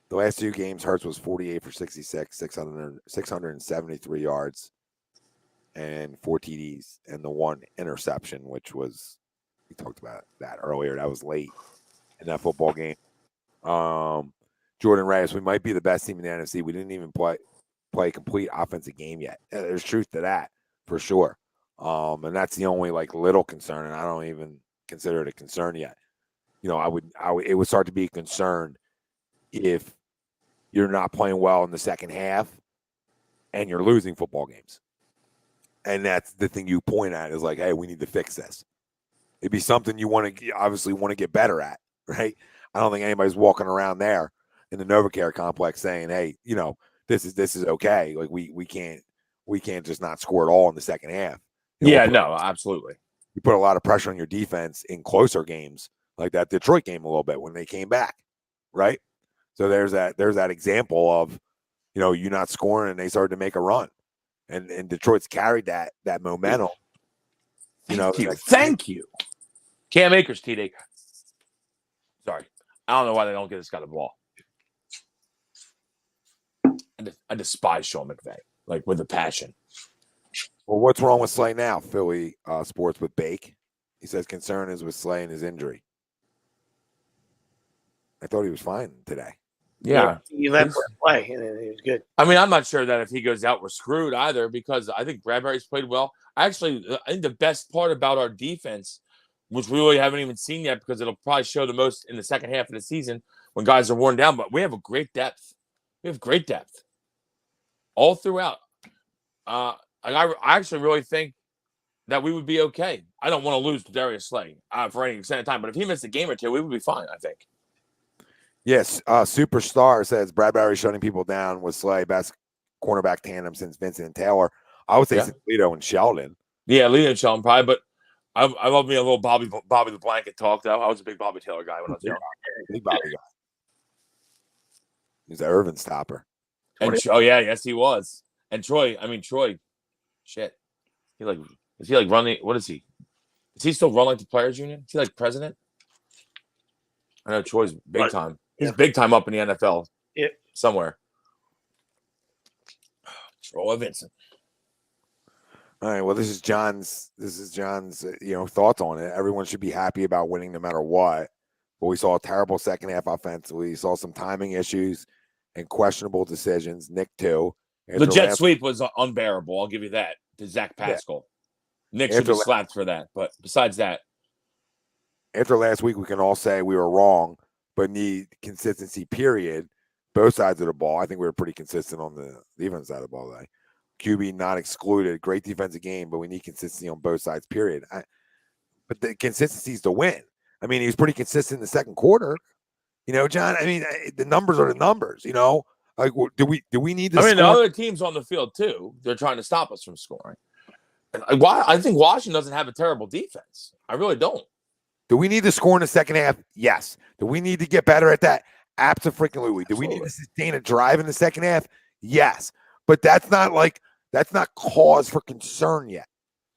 The last 2 games, Hurts was 48 for 66, 673 yards, and 4 TDs, and the 1 interception, which was, we talked about that earlier. That was late in that football game. Jordan Reyes, we might be the best team in the NFC. We didn't even play a complete offensive game yet. There's truth to that for sure. And that's the only little concern, and I don't even consider it a concern yet. It would start to be a concern if you're not playing well in the second half and you're losing football games. And that's the thing you point at is hey, we need to fix this. It'd be something you obviously want to get better at, right? I don't think anybody's walking around there in the NovaCare complex saying, hey, this is okay. We can't just not score at all in the second half. No, absolutely. You put a lot of pressure on your defense in closer games like that Detroit game a little bit when they came back, right? So there's that example of, you not scoring and they started to make a run. And Detroit's carried that momentum. Thank you. Cam Akers, TD. Sorry. I don't know why they don't get this guy the ball. I despise Sean McVay, with a passion. Well, what's wrong with Slay now? Philly Sports with Bake. He says concern is with Slay and his injury. I thought he was fine today. Yeah. You let him play, and he was good. I mean, I'm not sure that if he goes out, we're screwed either, because I think Bradbury's played well. I think the best part about our defense, which we really haven't even seen yet, because it'll probably show the most in the second half of the season when guys are worn down, but we have a great depth. We have great depth all throughout. I actually really think that we would be okay. I don't want to lose to Darius Slay for any extended time, but if he missed a game or 2, we would be fine, I think. Yes, Superstar says Bradbury shutting people down with Slay, best cornerback tandem since Vincent and Taylor. I would say since Lito and Sheldon. Yeah, Liam Shelton probably, but I love me a little Bobby the Blanket talk though. I was a big Bobby Taylor guy when I was young. Big Bobby guy. He's an Irvin stopper. And yes, he was. And Troy, shit. Is he like running? What is he? Is he still run like the Players Union? Is he like president? I know Troy's big time. He's big time up in the NFL. Yeah. Somewhere. Troy Vincent. All right. Well, this is John's. Thoughts on it. Everyone should be happy about winning no matter what. But we saw a terrible second half offensively. We saw some timing issues and questionable decisions. Nick too. The jet sweep was unbearable. I'll give you that. To Zach Pascal. Yeah. Nick should be slapped for that. But besides that, after last week, we can all say we were wrong, but need consistency. Period. Both sides of the ball. I think we were pretty consistent on the defense side of the ball today. QB not excluded. Great defensive game, but we need consistency on both sides, period. But the consistency is to win. I mean, he was pretty consistent in the second quarter. John, the numbers are the numbers, Like, do we need to score? the other teams on the field, too, they're trying to stop us from scoring. I think Washington doesn't have a terrible defense. I really don't. Do we need to score in the second half? Yes. Do we need to get better at that? Absolutely. Do we need to sustain a drive in the second half? Yes. But that's not cause for concern yet.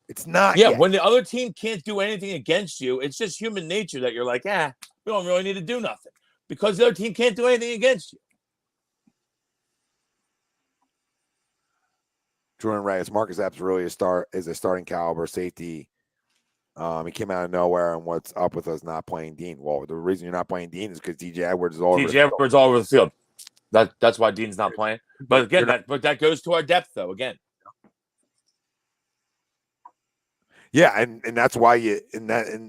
It's not. Yeah, yet. When the other team can't do anything against you, it's just human nature that you're like, we don't really need to do nothing because the other team can't do anything against you. Jordan Reyes, Marcus Epps really is a starting caliber safety. He came out of nowhere, and what's up with us not playing Dean? Well, the reason you're not playing Dean is because DJ Edwards is all over the field. That's why Dean's not playing. But again, that goes to our depth, though. Again, yeah, and that's why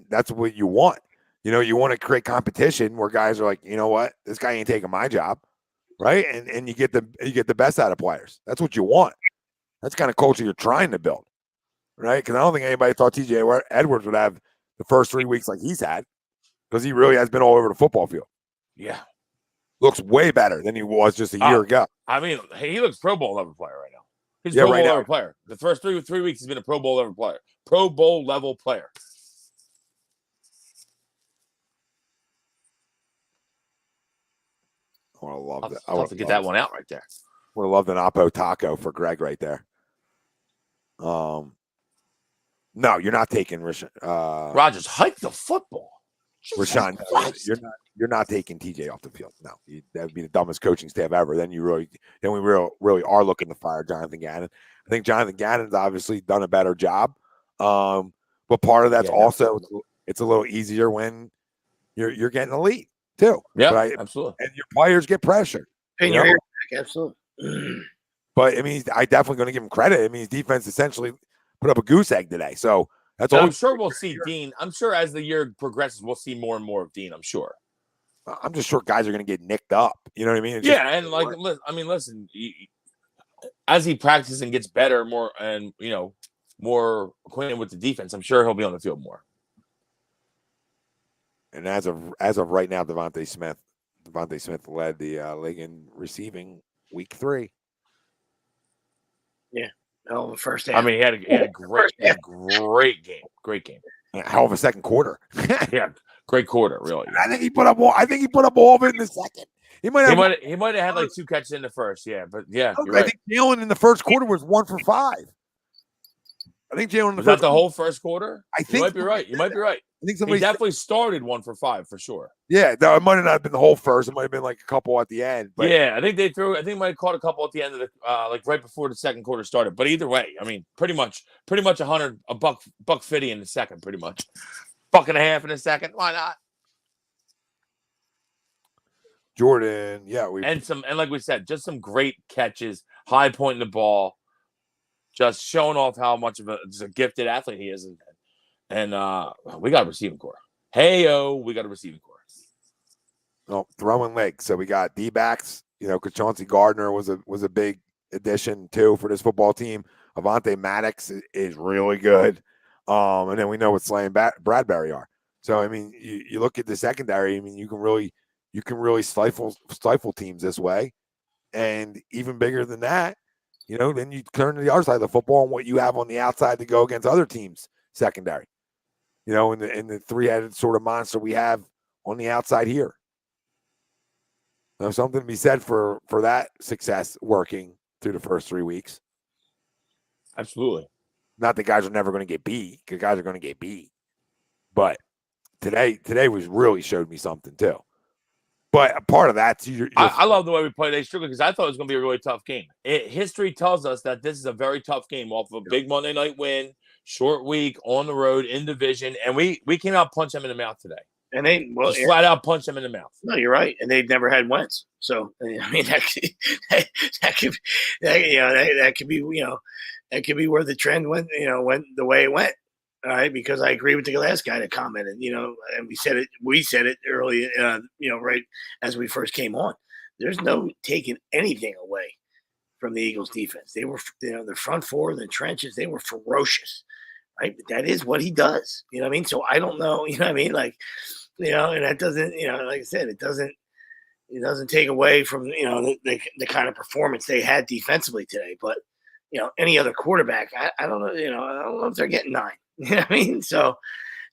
that's what you want. You want to create competition where guys are like, you know what, this guy ain't taking my job, right? And you get the best out of players. That's what you want. That's the kind of culture you're trying to build, right? Because I don't think anybody thought TJ Edwards would have the first 3 weeks like he's had, because he really has been all over the football field. Yeah. Looks way better than he was just a year ago. He looks Pro Bowl level player right now. He's a Pro Bowl level player. The first three weeks he's been a Pro Bowl level player. Pro Bowl level player. I would have loved it. I want to get that one out right there. Would have loved an Oppo taco for Greg right there. No, you're not taking Rogers. Hike the football. Rashawn, you're not taking TJ off the field. No, that would be the dumbest coaching staff ever. Then we really are looking to fire Jonathan Gannon. I think Jonathan Gannon's obviously done a better job. But part of that's it's a little easier when you're getting a lead too. Yeah, right? Absolutely. And your players get pressured. And your hair back, absolutely. But I definitely going to give him credit. His defense essentially put up a goose egg today. So that's all. I'm sure we'll see Dean. I'm sure as the year progresses, we'll see more and more of Dean. I'm sure. I'm just sure guys are going to get nicked up. You know what I mean? Listen. As he practices and gets better, more acquainted with the defense, I'm sure he'll be on the field more. And as of right now, Devonte Smith led the league in receiving week 3. Yeah. Oh, the first half. He had a great game. Great game. Hell of a second quarter. Yeah, great quarter, really. I think he put up all of it in the second. He might have had like 2 catches in the first, but yeah. I think Jalen in the first quarter was 1 for 5. I think Jalen in the first the whole first quarter. I think you might be right. I think he definitely started 1 for 5 for sure. Yeah, no, it might have not been the whole first. It might have been like a couple at the end. But yeah, I think they might have caught a couple at the end of the like right before the second quarter started. But either way, pretty much a buck 50 in the second, pretty much. $1.50 in the second. Why not? Jordan, yeah, and like we said, just some great catches, high pointing the ball, just showing off how much of a gifted athlete he is, and we got a receiving core. We got a receiving core. No, throwing legs. So we got D-backs. Because Chauncey Gardner was a big addition too for this football team. Avonte Maddox is really good, and then we know what Slay and Bradbury are. So you look at the secondary. You can really stifle teams this way, and even bigger than that, then you turn to the other side of the football and what you have on the outside to go against other teams secondary. In the three-headed sort of monster we have on the outside here. There's something to be said for that success working through the first 3 weeks. Absolutely. Not that guys are never going to get beat, because guys are going to get beat. But today was really showed me something too. But a part of that, I love the way we played today, because I thought it was going to be a really tough game. History tells us that this is a very tough game off of a big Monday night win, short week, on the road, in division, and we came out punch them in the mouth today. And they just flat out punch them in the mouth. No, you're right, and they've never had Wentz, so I mean that could be where the trend went the way it went. All right, because I agree with the last guy that commented, and we said it early, right as we first came on. There's no taking anything away from the Eagles defense. They were, the front four, the trenches, they were ferocious, right? But that is what he does. You know what I mean? So I don't know, and that doesn't, like I said, it doesn't take away from, the kind of performance they had defensively today. But, any other quarterback, I don't know, I don't know if they're getting 9. You know what I mean? So,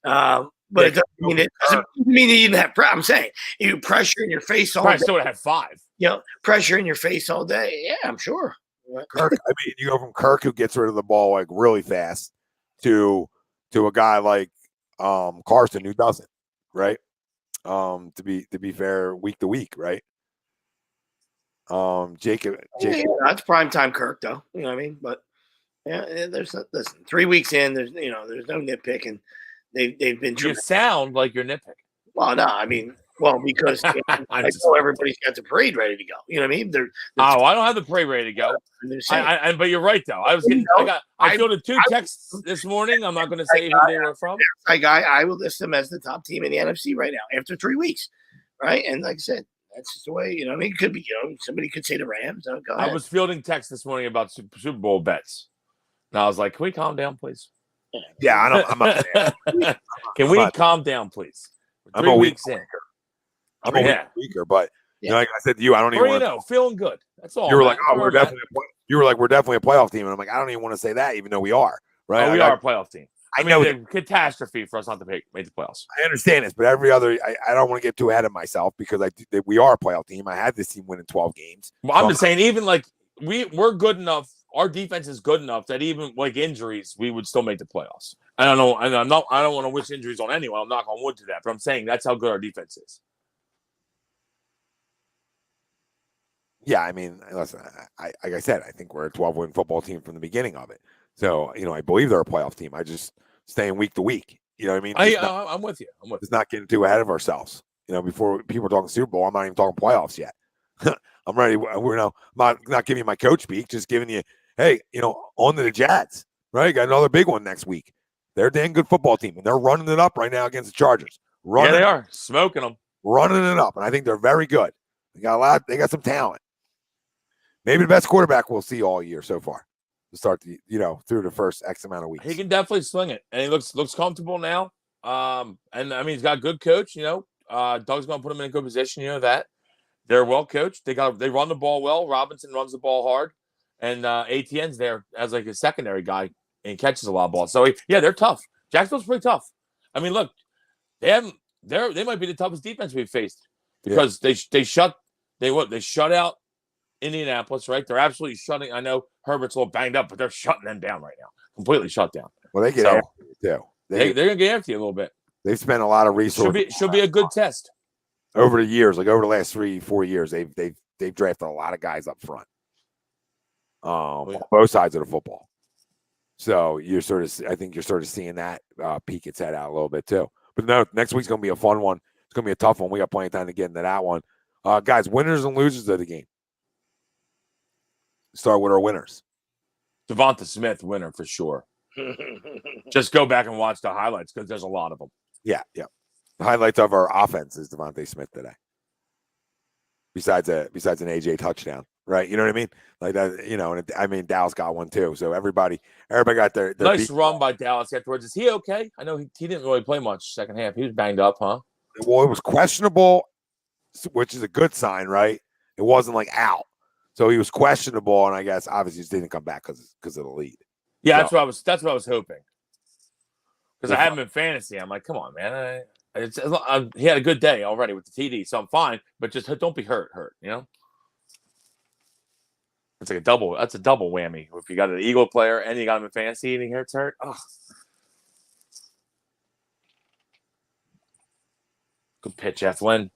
but it doesn't mean that you didn't have. I'm saying you pressure in your face all day. Still would have 5. Pressure in your face all day. Yeah, I'm sure. Kirk, you go from Kirk, who gets rid of the ball like really fast, to a guy like Carson, who doesn't. Right? To be fair, week to week, right? Jacob, that's primetime Kirk, though. You know what I mean? But. Yeah, listen. 3 weeks in, there's no nitpicking. They've been. You sound like you're nitpicking. Well, no, I mean, because I know everybody's got the parade ready to go. You know what I mean? I don't have the parade ready to go. But you're right, though. I filled 2 texts this morning. I'm not going to say who they were from. I will list them as the top team in the NFC right now after 3 weeks, right? And like I said, that's just the way. I mean, it could be. Somebody could say the Rams. I was fielding texts this morning about Super Bowl bets. And I was like, can we calm down, please? Yeah, I'm not. Can we calm down, please? I'm a week in. I'm a week weaker, but like I said to you, I don't even want to. Feeling good. That's all. You were like, we're definitely a playoff team, and I'm like, I don't even want to say that, even though we are. Right? We are a playoff team. I know it's a catastrophe for us not to make the playoffs. I understand this, but I don't want to get too ahead of myself, because we are a playoff team. I had this team winning 12 games. Well, I'm just saying, even like we're good enough. Our defense is good enough that even like injuries, we would still make the playoffs. I don't know, and I don't want to wish injuries on anyone. I'm knocking on wood to that, but I'm saying that's how good our defense is. Yeah, I mean, listen, like I said, I think we're a 12-win football team from the beginning of it. So, I believe they're a playoff team. I just staying week to week. You know what I mean? I'm with you. It's not getting too ahead of ourselves. Before people are talking Super Bowl, I'm not even talking playoffs yet. I'm ready. I'm not giving you my coach speak, just giving you, hey, on to the Jets, right? Got another big one next week. They're a damn good football team, and they're running it up right now against the Chargers. They are smoking them, running it up, and I think they're very good. They got a lot. They got some talent. Maybe the best quarterback we'll see all year so far to start the, through the first X amount of weeks. He can definitely swing it, and he looks comfortable now. And I mean, he's got a good coach. Doug's going to put him in a good position. That. They're well coached. They run the ball well. Robinson runs the ball hard, and ATN's there as like a secondary guy and catches a lot of balls. So they're tough. Jacksonville's pretty tough. I mean, look, they might be the toughest defense we've faced, because they shut out Indianapolis, right? They're absolutely shutting. I know Herbert's a little banged up, but they're shutting them down right now, completely shut down. Well, they get after you too. They're gonna get after you a little bit. They've spent a lot of resources. Should be a good test. Over the years, like over the last 3-4 years, they've drafted a lot of guys up front, on both sides of the football. So I think you're sort of seeing that peek its head out a little bit too. But no, next week's gonna be a fun one. It's gonna be a tough one. We got plenty of time to get into that one, guys. Winners and losers of the game. Start with our winners. DeVonta Smith, winner for sure. Just go back and watch the highlights, because there's a lot of them. Yeah. The highlights of our offense is Devonte Smith today. Besides an AJ touchdown, right? You know what I mean? Like that, and I mean, Dallas got one too. So everybody got their nice run by Dallas afterwards. Is he okay? I know he didn't really play much second half. He was banged up, huh? Well, it was questionable, which is a good sign, right? It wasn't like out. So he was questionable, and I guess obviously just didn't come back because of the lead. Yeah, So, that's what I was hoping. Because I have him in fantasy. I'm like, come on, man. He had a good day already with the TD, so I'm fine. But just don't be hurt. You know, it's like a double. That's a double whammy. If you got an Eagle player and you got him in fantasy and he gets hurt, oh. Good pitch, Eflin.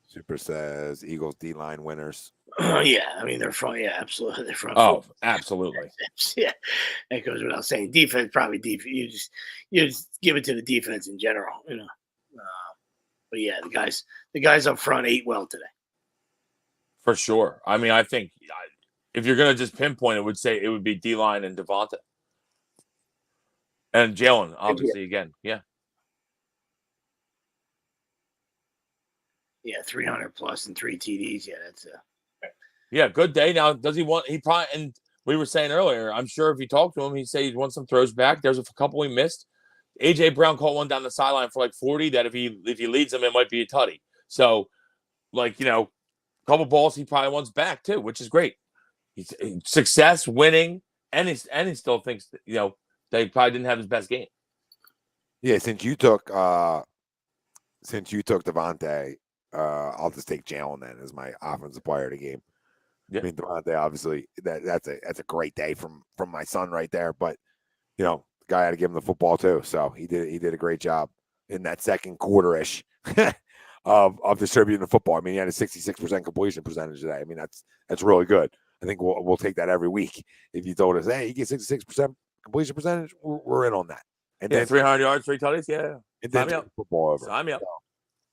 Super says Eagles D-line winners. Yeah, I mean they're front. Yeah, absolutely, they're front. Oh, absolutely. Yeah, that goes without saying. Defense, probably defense. You just give it to the defense in general, you know. But yeah, the guys up front ate well today. For sure. I mean, I think if you're gonna just pinpoint it, it would be D-line and DeVonta. And Jalen, obviously, again. Yeah. Yeah, 300 plus and 3 TDs. Yeah, that's Yeah, good day. Now, does he want? He probably, and we were saying earlier, I'm sure if you talk to him, he'd say he wants some throws back. There's a couple he missed. AJ Brown caught one down the sideline for like 40. That if he leads them, it might be a tutty. So, like, you know, a couple balls he probably wants back too, which is great. He's success, winning, and he still thinks that, you know, they probably didn't have his best game. Yeah, since you took Devontae, I'll just take Jalen then as my offensive player of the game. Yeah. I mean, Devontae, obviously, that's a great day from my son right there. But you know, the guy had to give him the football too, so he did a great job in that second quarter-ish of distributing the football. I mean, he had a 66% completion percentage today. I mean, that's really good. I think we'll take that every week. If you told us, hey, you get 66% completion percentage, we're in on that. And Yeah, then 300 yards, 3 tutties. Yeah, and then Sign me up. football over. Sign me up. So,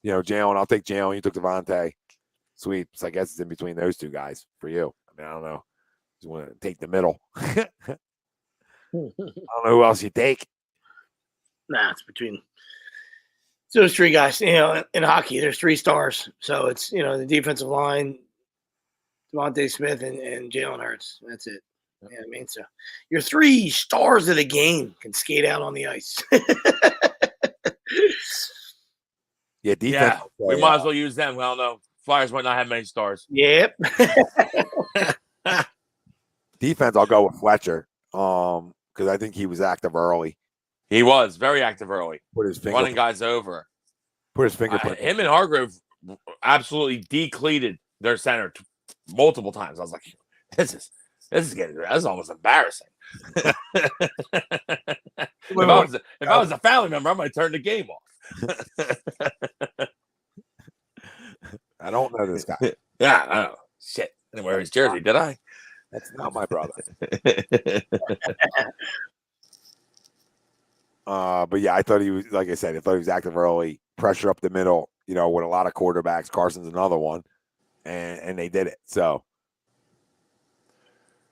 you know, Jalen, I'll take Jalen. You took Devontae. Sweeps. I guess it's in between those two guys for you. I mean, I don't know. Just want to take the middle. I don't know who else you take. Nah, it's between those 3 guys. You know, in hockey, there's 3 stars. So it's, you know, the defensive line, Devonte Smith, and Jalen Hurts. That's it. Yeah, I mean, so your 3 stars of the game can skate out on the ice. Yeah, defense. Yeah, we might as well use them. Well, no, Flyers might not have many stars. Yep. Defense, I'll go with Fletcher. Because I think he was active early. He was very active early, Put his finger running guys over. Put his fingerprint. Him and Hargrave absolutely decleated their center multiple times. I was like, this is almost embarrassing. If I was a family member, I might turn the game off. I don't know this guy. Yeah, I don't know. Shit. I didn't wear his jersey, did I? That's not my brother. But yeah, I thought he was, like I said, I thought he was active early, pressure up the middle, you know, with a lot of quarterbacks. Carson's another one, and they did it. So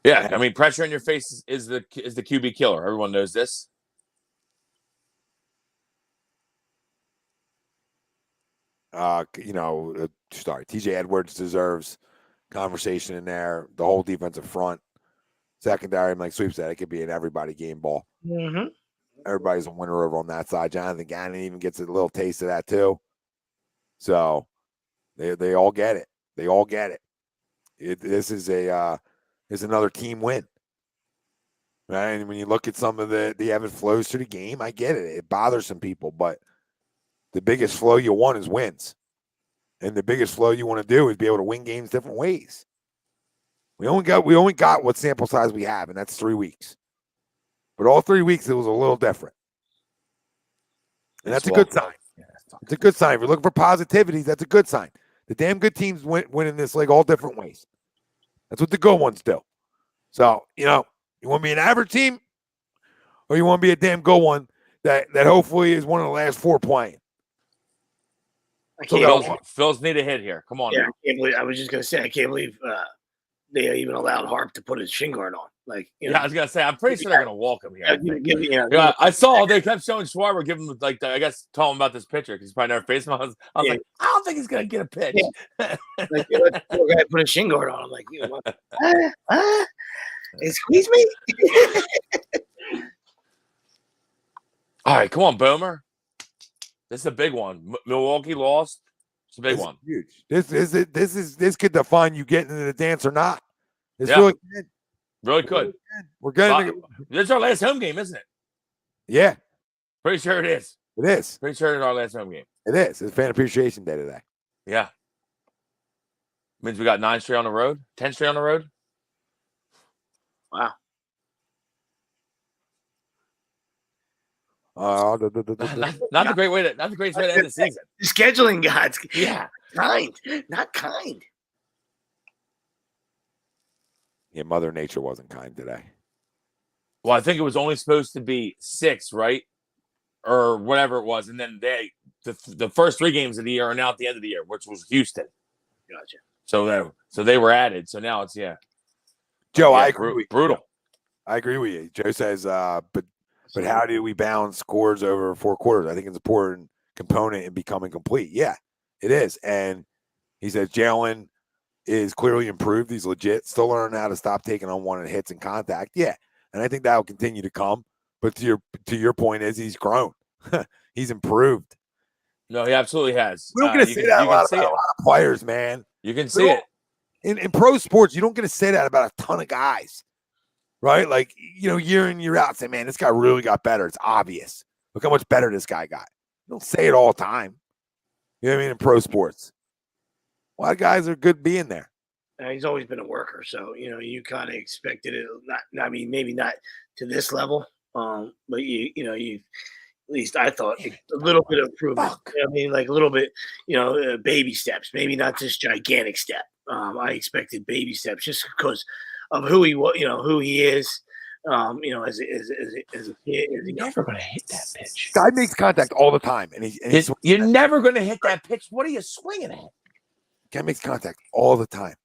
yeah, I mean, pressure in your face is the QB killer. Everyone knows this. You know, sorry, TJ Edwards deserves conversation in there. The whole defensive front, secondary, like Sweep said, it could be an everybody game ball. Mm-hmm. Everybody's a winner over on that side. Jonathan Gannon even gets a little taste of that too. So they all get it. They all get it. This is another team win. Right? And when you look at some of the ebb and flows to the game, I get it. It bothers some people, but the biggest flow you want is wins. And the biggest flow you want to do is be able to win games different ways. We only got what sample size we have, and that's 3 weeks. But all 3 weeks, it was a little different. And that's a good sign. It's a good sign. If you're looking for positivity, that's a good sign. The damn good teams win in this league all different ways. That's what the good ones do. So, you know, you want to be an average team, or you want to be a damn good one that hopefully is one of the last 4 playing. Phil's need a hit here. Come on. Yeah, I can't believe. I was just gonna say, I can't believe they even allowed Harp to put his shin guard on. Like, you know, yeah, I was gonna say, I'm pretty sure they're gonna walk him here. Yeah, I saw they kept showing Schwarber give him I guess telling him about this pitcher because he's probably never faced him. I was like, I don't think he's gonna get a pitch. Yeah. Like, the poor guy put a shin guard on. I'm like, you know what? Excuse me. All right, come on, Boomer. This is a big one. Milwaukee lost. It's a big This is one. huge. This could define you getting into the dance or not. It's Yeah. really good. Really good. We're getting. This is our last home game, isn't it? Yeah, Pretty sure it is. it is. Pretty sure it's our last home game. It is. It's Fan Appreciation Day today. Yeah. Means we got 9 straight on the road, 10 straight on the road. Wow. Not the great way to not the great way to end the season. Scheduling gods. Yeah. Not kind. Yeah, Mother Nature wasn't kind today. Well, I think it was only supposed to be 6, right? Or whatever it was. And then the first 3 games of the year are now at the end of the year, which was Houston. Gotcha. So they were added. So now it's Joe, yeah, I agree with you. brutal. I agree with you. Joe says, but how do we balance scores over 4 quarters? I think it's an important component in becoming complete. Yeah, it is. And he says Jalen is clearly improved. He's legit. Still learning how to stop taking unwanted hits and contact. Yeah, and I think that will continue to come. But to your point is he's grown. He's improved. No, he absolutely has. We don't get to say that about a lot of players, man. You can see it. In pro sports, you don't get to say that about a ton of guys, right? Like, year in, year out, say, man, this guy really got better. It's obvious. Look how much better this guy got. You don't say it all the time. You know what I mean? In pro sports, a lot of guys are good being there. He's always been a worker, so you kind of expected it. I mean, maybe not to this level, but you at least I thought a little bit of improvement. I mean, like a little bit, baby steps. Maybe not this gigantic step. I expected baby steps just because of who he was, who he is. As a kid. You're never going to hit that pitch. Guy makes contact all the time, and you're never going to hit that pitch. What are you swinging at? Guy makes contact all the time.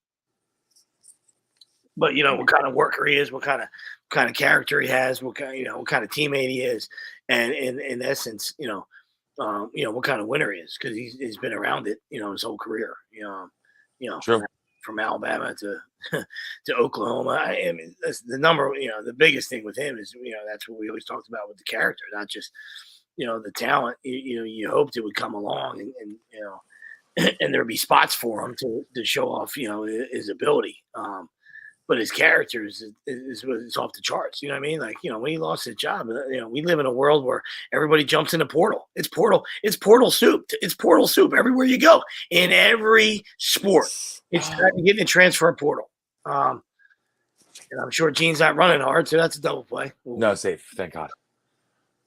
But what kind of worker he is, what kind of character he has, what kind of teammate he is, and in essence, what kind of winner he is, because he's been around it, his whole career. True. From Alabama to Oklahoma. I mean, that's the number. The biggest thing with him is that's what we always talked about with the character, not just the talent. You hoped it would come along, and there'd be spots for him to show off his ability. But his character is off the charts. You know what I mean? Like, when he lost his job, we live in a world where everybody jumps in a portal. It's portal soup. It's portal soup everywhere you go. In every sport, it's getting a transfer portal. And I'm sure Gene's not running hard, so that's a double play. No, safe. Thank God.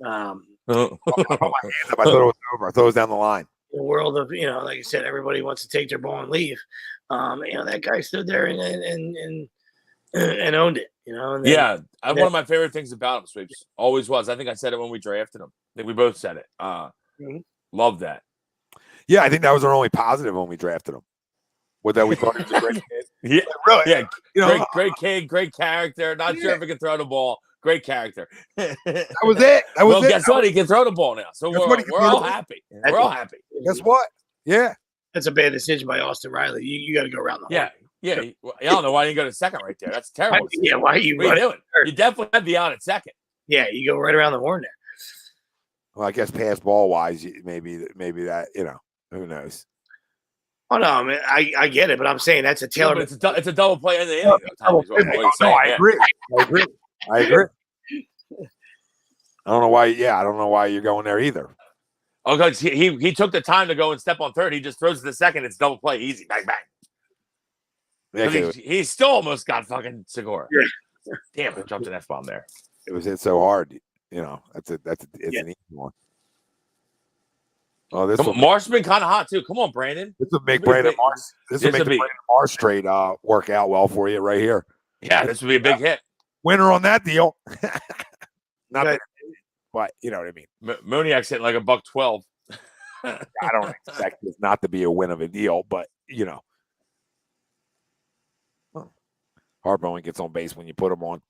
I put my hands up. I thought it was over. I thought it was down the line. The world of, like I said, everybody wants to take their ball and leave. That guy stood there and owned it, And then, one of my favorite things about him, Sweeps, always was. I think I said it when we drafted him. I think we both said it. Love that. Yeah, I think that was our only positive when we drafted him. With that, we thought he was a great kid. Yeah, really. Yeah, great kid, great character. Not sure if he can throw the ball. Great character. That was it. Guess what? He can throw the ball now. So we're all happy. We're all happy. Guess what? Yeah. That's a bad decision by Austin Riley. You got to go around the horn. Yeah. I don't know why you didn't go to second right there. That's terrible. Why are you running? Doing? You definitely had to be on at second. Yeah, you go right around the horn there. Well, I guess pass ball wise, maybe that, who knows? Oh no, I mean, I get it, but I'm saying that's a tailor. It's a double play in the inning. I agree. I don't know why. Yeah, I don't know why you're going there either. Oh, because he took the time to go and step on third. He just throws to the second. It's double play, easy, bang bang. Yeah, he still almost got fucking Segura. Yeah. Damn, it jumped an F-bomb there. It was hit so hard. It's an easy one. Oh, this Marsh's been kind of hot too. Come on, Brandon. This will make Brandon Marsh. This will make the Brandon Marsh trade work out well for you right here. Yeah, this would be a big hit. Winner on that deal. Not that, but you know what I mean. Moniak's hitting like $112. I don't expect this not to be a win of a deal, but Harpo gets on base when you put him on.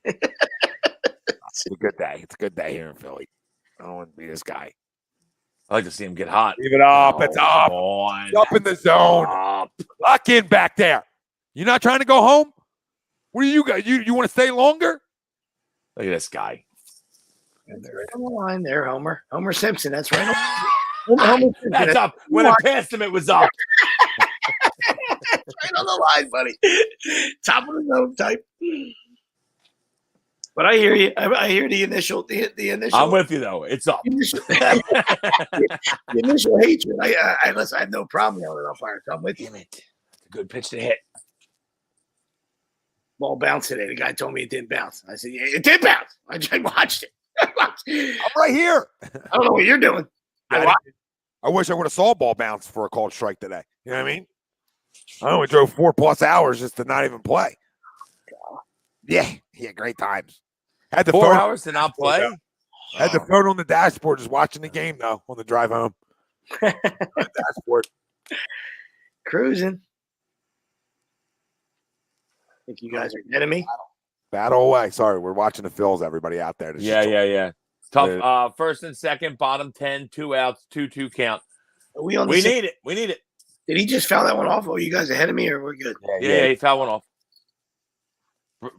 It's a good day. It's a good day here in Philly. I don't want to be this guy. I like to see him get hot. Leave it up. It's up. Up in the zone. Lock in back there. You're not trying to go home? What do you got? You want to stay longer? Look at this guy. That's right on the line there, Homer. Homer Simpson. That's right. That's up. When I passed him, it was up. Right on the line, buddy. Top of the note type. But I hear you. I hear the initial. The initial. I'm with you though. It's up. The initial hatred. Listen, I have no problem yelling at umpires. I'm with you. Damn it. It's a good pitch to hit. Ball bounced today. The guy told me it didn't bounce. I said, yeah, it did bounce. I watched it. I'm right here. I don't know what you're doing. I wish I would have saw a ball bounce for a called strike today. You know what I mean? I only drove 4+ hours just to not even play. Yeah, great times. Had the 4 phone, hours to not play? Had the phone on the dashboard, just watching the game though on the drive home. On the dashboard. Cruising. Think you guys are ahead of me? Battle away. Sorry, we're watching the Phils. Everybody out there. Yeah. Tough. First and second, bottom 10, 2 outs, 2-2 count. Are we on the We same- need it. We need it. Did he just foul that one off? Or are you guys ahead of me, or we're good? Yeah, he fouled one off.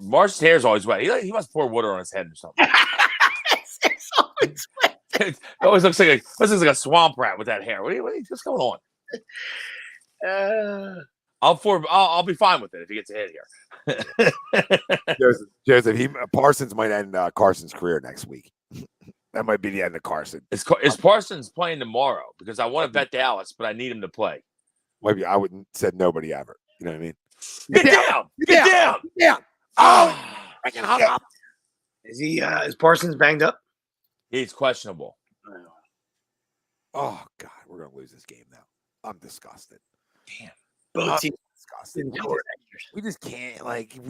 Marsh's hair's always wet. He must pour water on his head or something. It's always wet. It always looks like a swamp rat with that hair. What's going on? I'll be fine with it if he gets a hit here. Joseph, Parsons might end Carson's career next week. That might be the end of Carson. Is Parsons playing tomorrow? Because I want to bet Dallas, but I need him to play. Maybe I wouldn't said nobody ever. You know what I mean? Get down! Get down! Yeah. Oh, freaking hung up. Is Parsons banged up? He's questionable. Oh God, we're gonna lose this game now. I'm disgusted. Damn. Both teams disgusted. We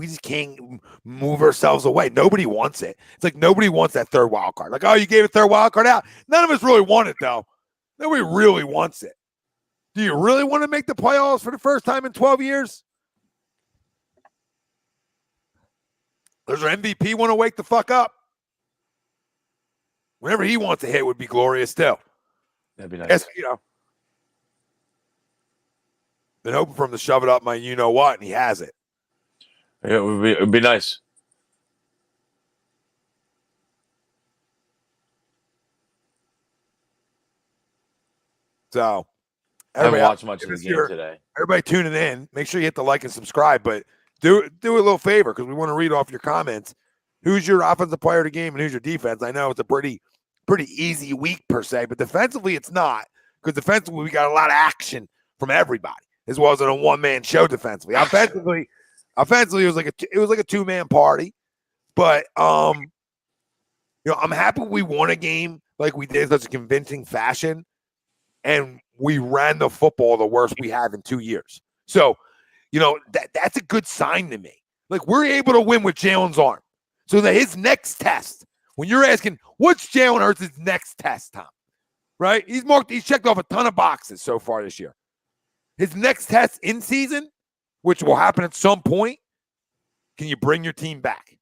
just can't move ourselves away. Nobody wants it. It's like nobody wants that third wild card. Like, oh, you gave a third wild card out. None of us really want it though. Nobody really wants it. Do you really want to make the playoffs for the first time in 12 years? Does our MVP want to wake the fuck up? Whenever he wants a hit would be glorious still. That'd be nice. Yes, been hoping for him to shove it up my you-know-what, and he has it. Yeah, it would be nice. So, I haven't everybody watched much of the game today. Everybody tuning in, make sure you hit the like and subscribe, but do a little favor because we want to read off your comments. Who's your offensive player of the game and who's your defense? I know it's a pretty easy week per se, but defensively it's not, because defensively we got a lot of action from everybody, as well as in a one-man show defensively. Offensively it was like a two-man party, but I'm happy we won a game like we did in such a convincing fashion, and we ran the football the worst we have in 2 years. So, that's a good sign to me. Like, we're able to win with Jalen's arm. So that his next test, when you're asking, what's Jalen Hurts' next test, Tom? Right? He's checked off a ton of boxes so far this year. His next test in season, which will happen at some point, can you bring your team back?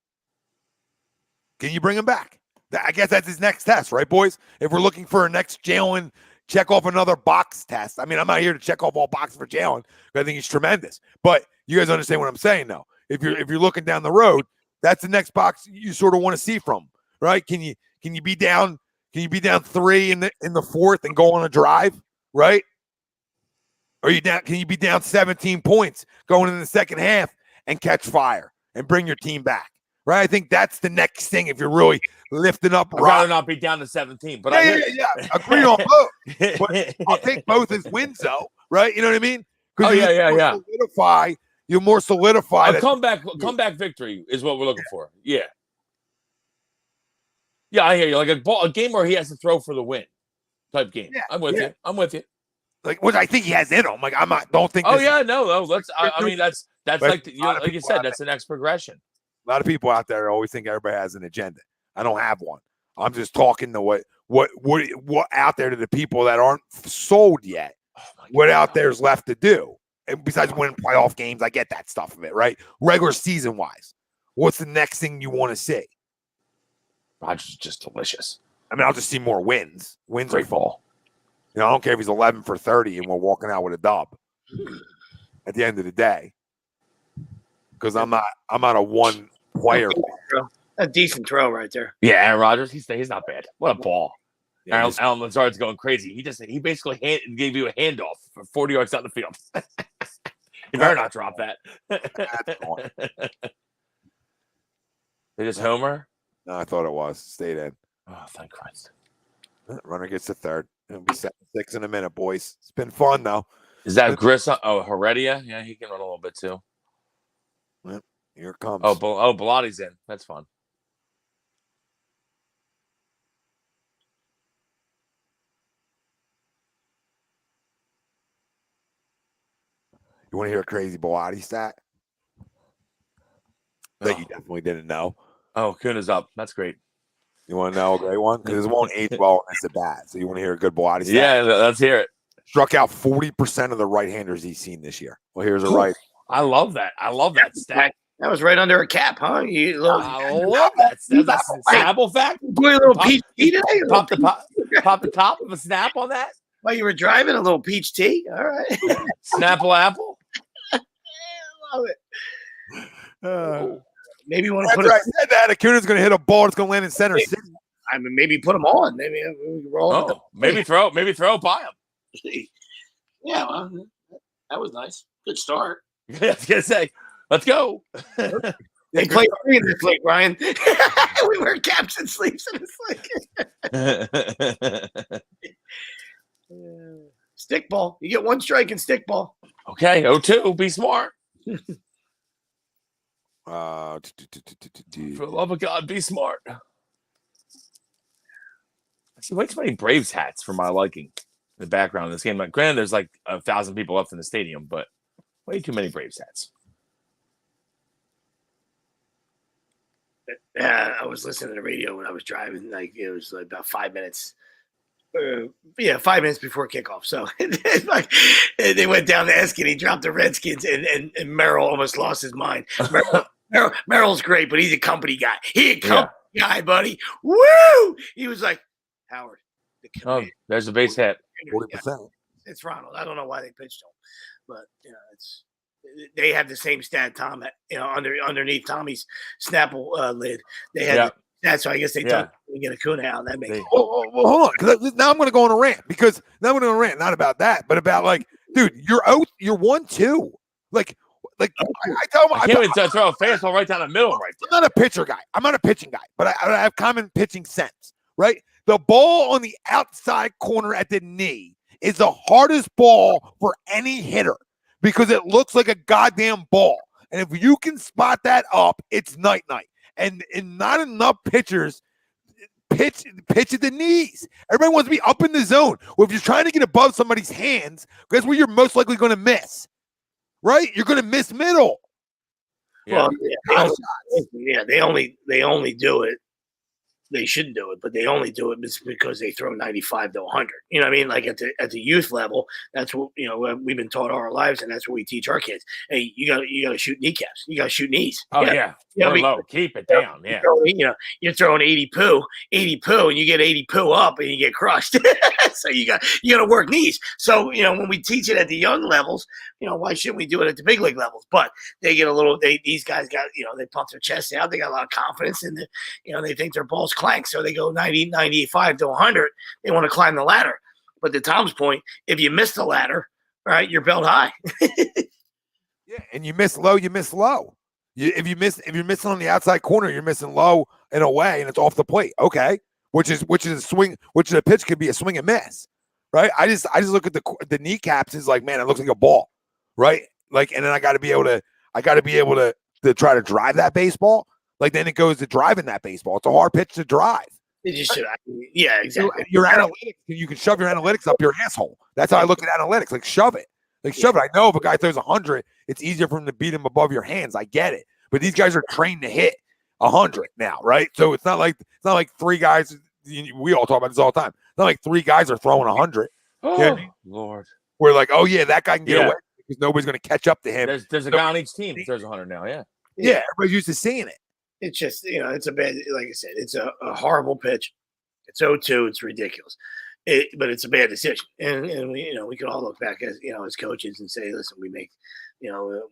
Can you bring him back? I guess that's his next test, right, boys? If we're looking for a next Jalen, check off another box test. I mean, I'm not here to check off all boxes for Jalen. I think he's tremendous. But you guys understand what I'm saying, though. If you're looking down the road, that's the next box you sort of want to see from him, right? Can you be down 3 in the fourth and go on a drive, right? Can you be down 17 points going in the second half and catch fire and bring your team back? Right? I think that's the next thing if you're really lifting up. I'd rather not be down to 17, but yeah. Agreed on both. But I'll take both as wins, though. Right? You know what I mean? Oh yeah. You're more solidified. A comeback victory is what we're looking for. Yeah. Yeah, I hear you. Like a game where he has to throw for the win type game. Yeah, I'm with you. Like, what I think he has in him. Like, don't think. Oh yeah, no. That's like you said. That's the next progression. A lot of people out there always think everybody has an agenda. I don't have one. I'm just talking to what out there to the people that aren't sold yet. What out there's left to do. And besides winning playoff games, I get that stuff of it, right? Regular season wise, what's the next thing you want to see? Rodgers is just delicious. I mean, I'll just see more wins. Wins Great are fall. I don't care if he's 11 for 30 and we're walking out with a dub at the end of the day, because I'm not a one player. A decent throw right there. Yeah, Aaron Rodgers, he's not bad. What a ball. Alan Lazard's going crazy. He basically gave you a handoff for 40 yards down the field. You better not drop that. They just homer? No, I thought it was. Stayed in. Oh, thank Christ. Runner gets to third. It'll be 7-6 in a minute, boys. It's been fun, though. Is that Grissom? Oh, Heredia? Yeah, he can run a little bit, too. Yep. Here it comes. Oh, Belotti's in. That's fun. You want to hear a crazy Bellotti stat that you definitely didn't know? Oh, Kuhn is up. That's great. You want to know a great one? Because it won't age well in this at bat. So you want to hear a good Bellotti stat? Yeah, let's hear it. Struck out 40% of the right-handers he's seen this year. Well, here's a right. I love that. I love that stat. That was right under a cap, huh? I love that. That's a Snapple fact. Doing a little peach tea today? Pop the top of a snap on that. While you were driving, a little peach tea? All right. Snapple apple. I love it. Maybe you want to put I said that. Acuna's going to hit a ball. It's going to land in center city. I mean, maybe put them on. Maybe roll. Oh, maybe throw by him. Yeah, well, that was nice. Good start. I was gonna say, let's go. They play free in this league, Ryan. We wear caps and sleeves in this league. Stick ball. You get one strike in stick ball. Okay, 0-2. Be smart. For For the love of God, be smart. I see way too many Braves hats for my liking in the background of this game. Like, granted, there's like 1,000 people left in the stadium, but way too many Braves hats. I was listening to the radio when I was driving. Like it was like about 5 minutes. 5 minutes before kickoff. So like, they went down to Eskin. He dropped the Redskins, and Merrill almost lost his mind. Merrill's great, but he's a company guy. He a company guy, buddy. Woo! He was like, Howard. There's a base hit. 40%. It's Ronald. I don't know why they pitched him, but they have the same stat, Tom. Underneath Tommy's Snapple lid, they had that. So I guess they thought we get Acuna out. That makes. Well, hold on. Now I'm going to go on a rant because now I'm going to rant not about that, but about like, dude, you're 1-2. Like I tell him, I can't even throw a fastball right down the middle right there. I'm not a pitcher guy. I'm not a pitching guy, but I have common pitching sense, right? The ball on the outside corner at the knee is the hardest ball for any hitter because it looks like a goddamn ball. And if you can spot that up, it's night-night. And not enough pitchers pitch at the knees. Everybody wants to be up in the zone. Well, if you're trying to get above somebody's hands, guess where you're most likely going to miss, right? You're going to miss middle. Yeah. Well, they only do it. They shouldn't do it, but they only do it because they throw 95 to 100. You know what I mean? Like at the youth level, that's what we've been taught all our lives, and that's what we teach our kids. Hey, you got to shoot kneecaps. You got to shoot knees. Oh yeah, low. Keep it down. Yeah, you're throwing 80 poo, and you get 80 poo up, and you get crushed. So you got to work knees. So when we teach it at the young levels, why shouldn't we do it at the big league levels? But they get a little. These guys got they pump their chest out. They got a lot of confidence, and they think their balls clank, so they go 90, 95 to 100. They want to climb the ladder. But to Tom's point, if you miss the ladder, right, you're belt high. Yeah, and you miss low, you miss low. If you're missing on the outside corner, you're missing low in a way, and it's off the plate. Okay, which is a swing, which is a pitch could be a swing and miss, right? I just look at the kneecaps is like, man, it looks like a ball, right? Like, and then I got to be able to try to drive that baseball. Like then it goes to driving that baseball. It's a hard pitch to drive. Yeah, exactly. Your analytics, you can shove your analytics up your asshole. That's how I look at analytics. Like shove it. I know if a guy throws 100, it's easier for him to beat him above your hands. I get it. But these guys are trained to hit 100 now, right? So it's not like three guys. We all talk about this all the time. It's not like three guys are throwing 100. Oh, Lord. We're like, oh yeah, that guy can get away because nobody's going to catch up to him. There's a guy on each team that throws 100 now. Yeah. Yeah, everybody's used to seeing it. It's just, it's a bad, like I said, it's a horrible pitch. It's 0-2. It's ridiculous. But it's a bad decision. And we can all look back as coaches and say, listen, we make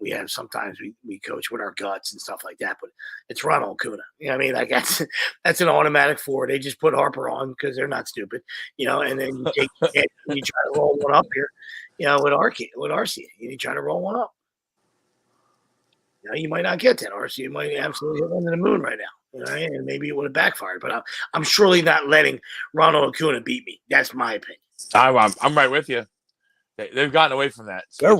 we have sometimes we coach with our guts and stuff like that, but it's Ronald Acuna. You know what I mean? Like that's an automatic 4. They just put Harper on because they're not stupid, and then you take it and you try to roll one up here, with RC, and you try to roll one up. You might not get that. RC might absolutely hit one to the moon right now. And maybe it would have backfired, but I'm surely not letting Ronald Acuna beat me. That's my opinion. I'm right with you. They've gotten away from that. So their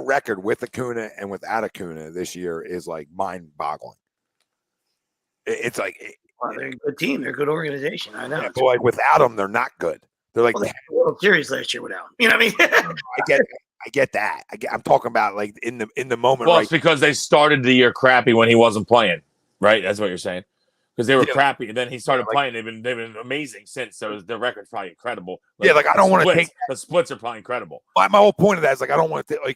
record with Acuna and without Acuna this year is like mind-boggling. It's like they're a good team. They're a good organization. I know. Yeah, but like without them, they're not good. They're like they had a World Series last year without them. You know what I mean? I get that. I'm talking about like in the moment. Well, right? It's because they started the year crappy when he wasn't playing, right? That's what you're saying. Because they were crappy, and then he started playing. They've been amazing since. So the record's probably incredible. I don't want to take the splits are probably incredible. My whole point of that is like I don't want to I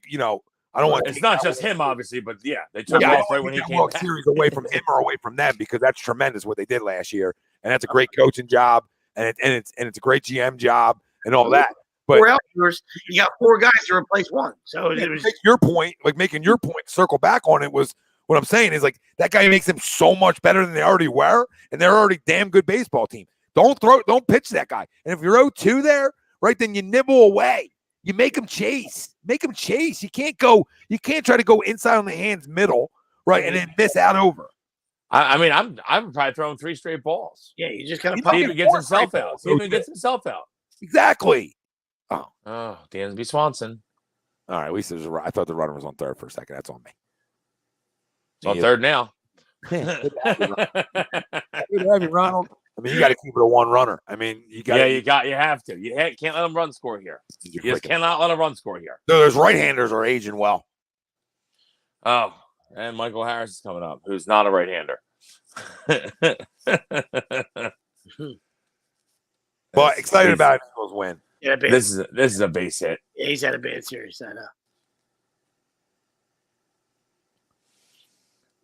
don't want. It's not just him, obviously, but they took him off right when he came World back. Series away from him or away from them because that's tremendous what they did last year, and that's a great coaching job, and it's a great GM job and all that. But 4 outfielders, you got 4 guys to replace 1. So it was making your point, circle back on it was what I'm saying is like that guy makes them so much better than they already were, and they're already damn good baseball team. Don't pitch that guy. And if you're 0-2 there, right, then you nibble away. You make him chase. You can't try to go inside on the hands middle, right, and then miss out over. I'm probably throwing 3 straight balls. Yeah, you just kind of see if he gets himself out. Exactly. Oh, Dansby Swanson. All right, at least I thought the runner was on third for a second. That's on me. It's on third now. Good to have you, Ronald. I mean, you got to keep it a 1 runner. I mean, you have to. You can't let them run score here. You just cannot let them run score here. No, those right-handers are aging well. Oh, and Michael Harris is coming up, who's not a right-hander. But excited about Eagles win. Yeah, this is a base hit. Yeah, he's had a bad series. I know.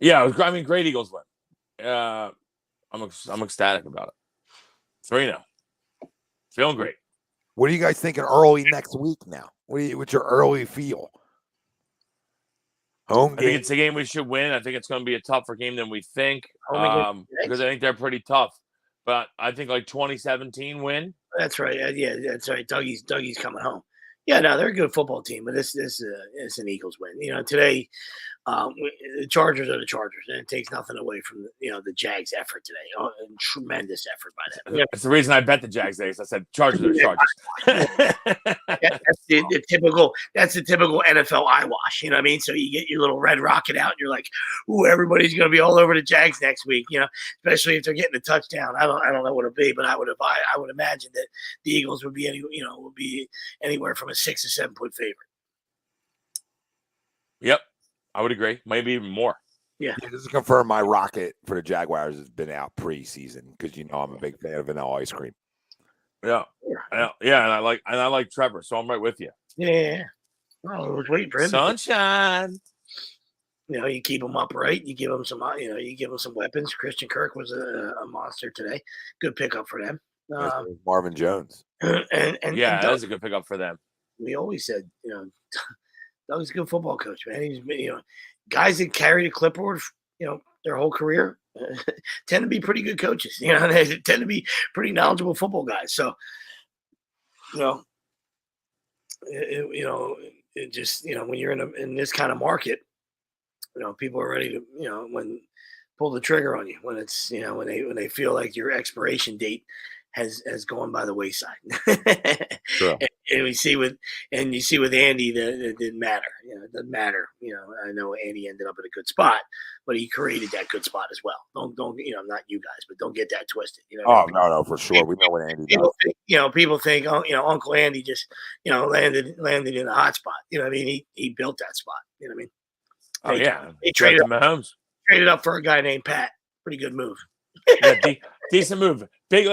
Yeah, great Eagles win. I'm ecstatic about it. 3-0. Feeling great. What are you guys thinking early next week now? What's your early feel? Home game. I think it's a game we should win. I think it's going to be a tougher game than we think because I think they're pretty tough. But I think like 2017 win. That's right. Yeah, that's right. Dougie's coming home. Yeah, no, they're a good football team, but this is an Eagles win. Today, the Chargers are the Chargers, and it takes nothing away from the Jags' effort today. Tremendous effort by them. Yeah. That's the reason I bet the Jags days. I said Chargers are Chargers. That's the typical NFL eyewash. You know what I mean? So you get your little red rocket out, and you're like, "Ooh, everybody's going to be all over the Jags next week." Especially if they're getting a touchdown. I don't know what it'll be, but I would imagine that the Eagles would be anywhere from a 6 or 7 point favorite. Yep. I would agree. Maybe even more. Yeah. Just to confirm, my rocket for the Jaguars has been out preseason because I'm a big fan of vanilla ice cream. Yeah. Yeah, and I like Trevor, so I'm right with you. Yeah. I was waiting for him. Sunshine. You keep them upright. You give them some. You give them some weapons. Christian Kirk was a monster today. Good pickup for them. Marvin Jones. And that was a good pickup for them. We always said, Doug's a good football coach, man. He's guys that carry the clipboard, their whole career tend to be pretty good coaches. They tend to be pretty knowledgeable football guys. So, it just when you're in this kind of market, people are ready to pull the trigger on you when it's when they feel like your expiration date has gone by the wayside. Sure. And you see with Andy that it didn't matter. It doesn't matter. I know Andy ended up in a good spot, but he created that good spot as well. Don't not you guys, but don't get that twisted. No, for sure. We know what Andy does. People think, Uncle Andy just landed in a hot spot. I mean, he built that spot. You know what I mean? Oh yeah, he traded Mahomes. Traded up for a guy named Pat. Pretty good move. Yeah, decent move. Big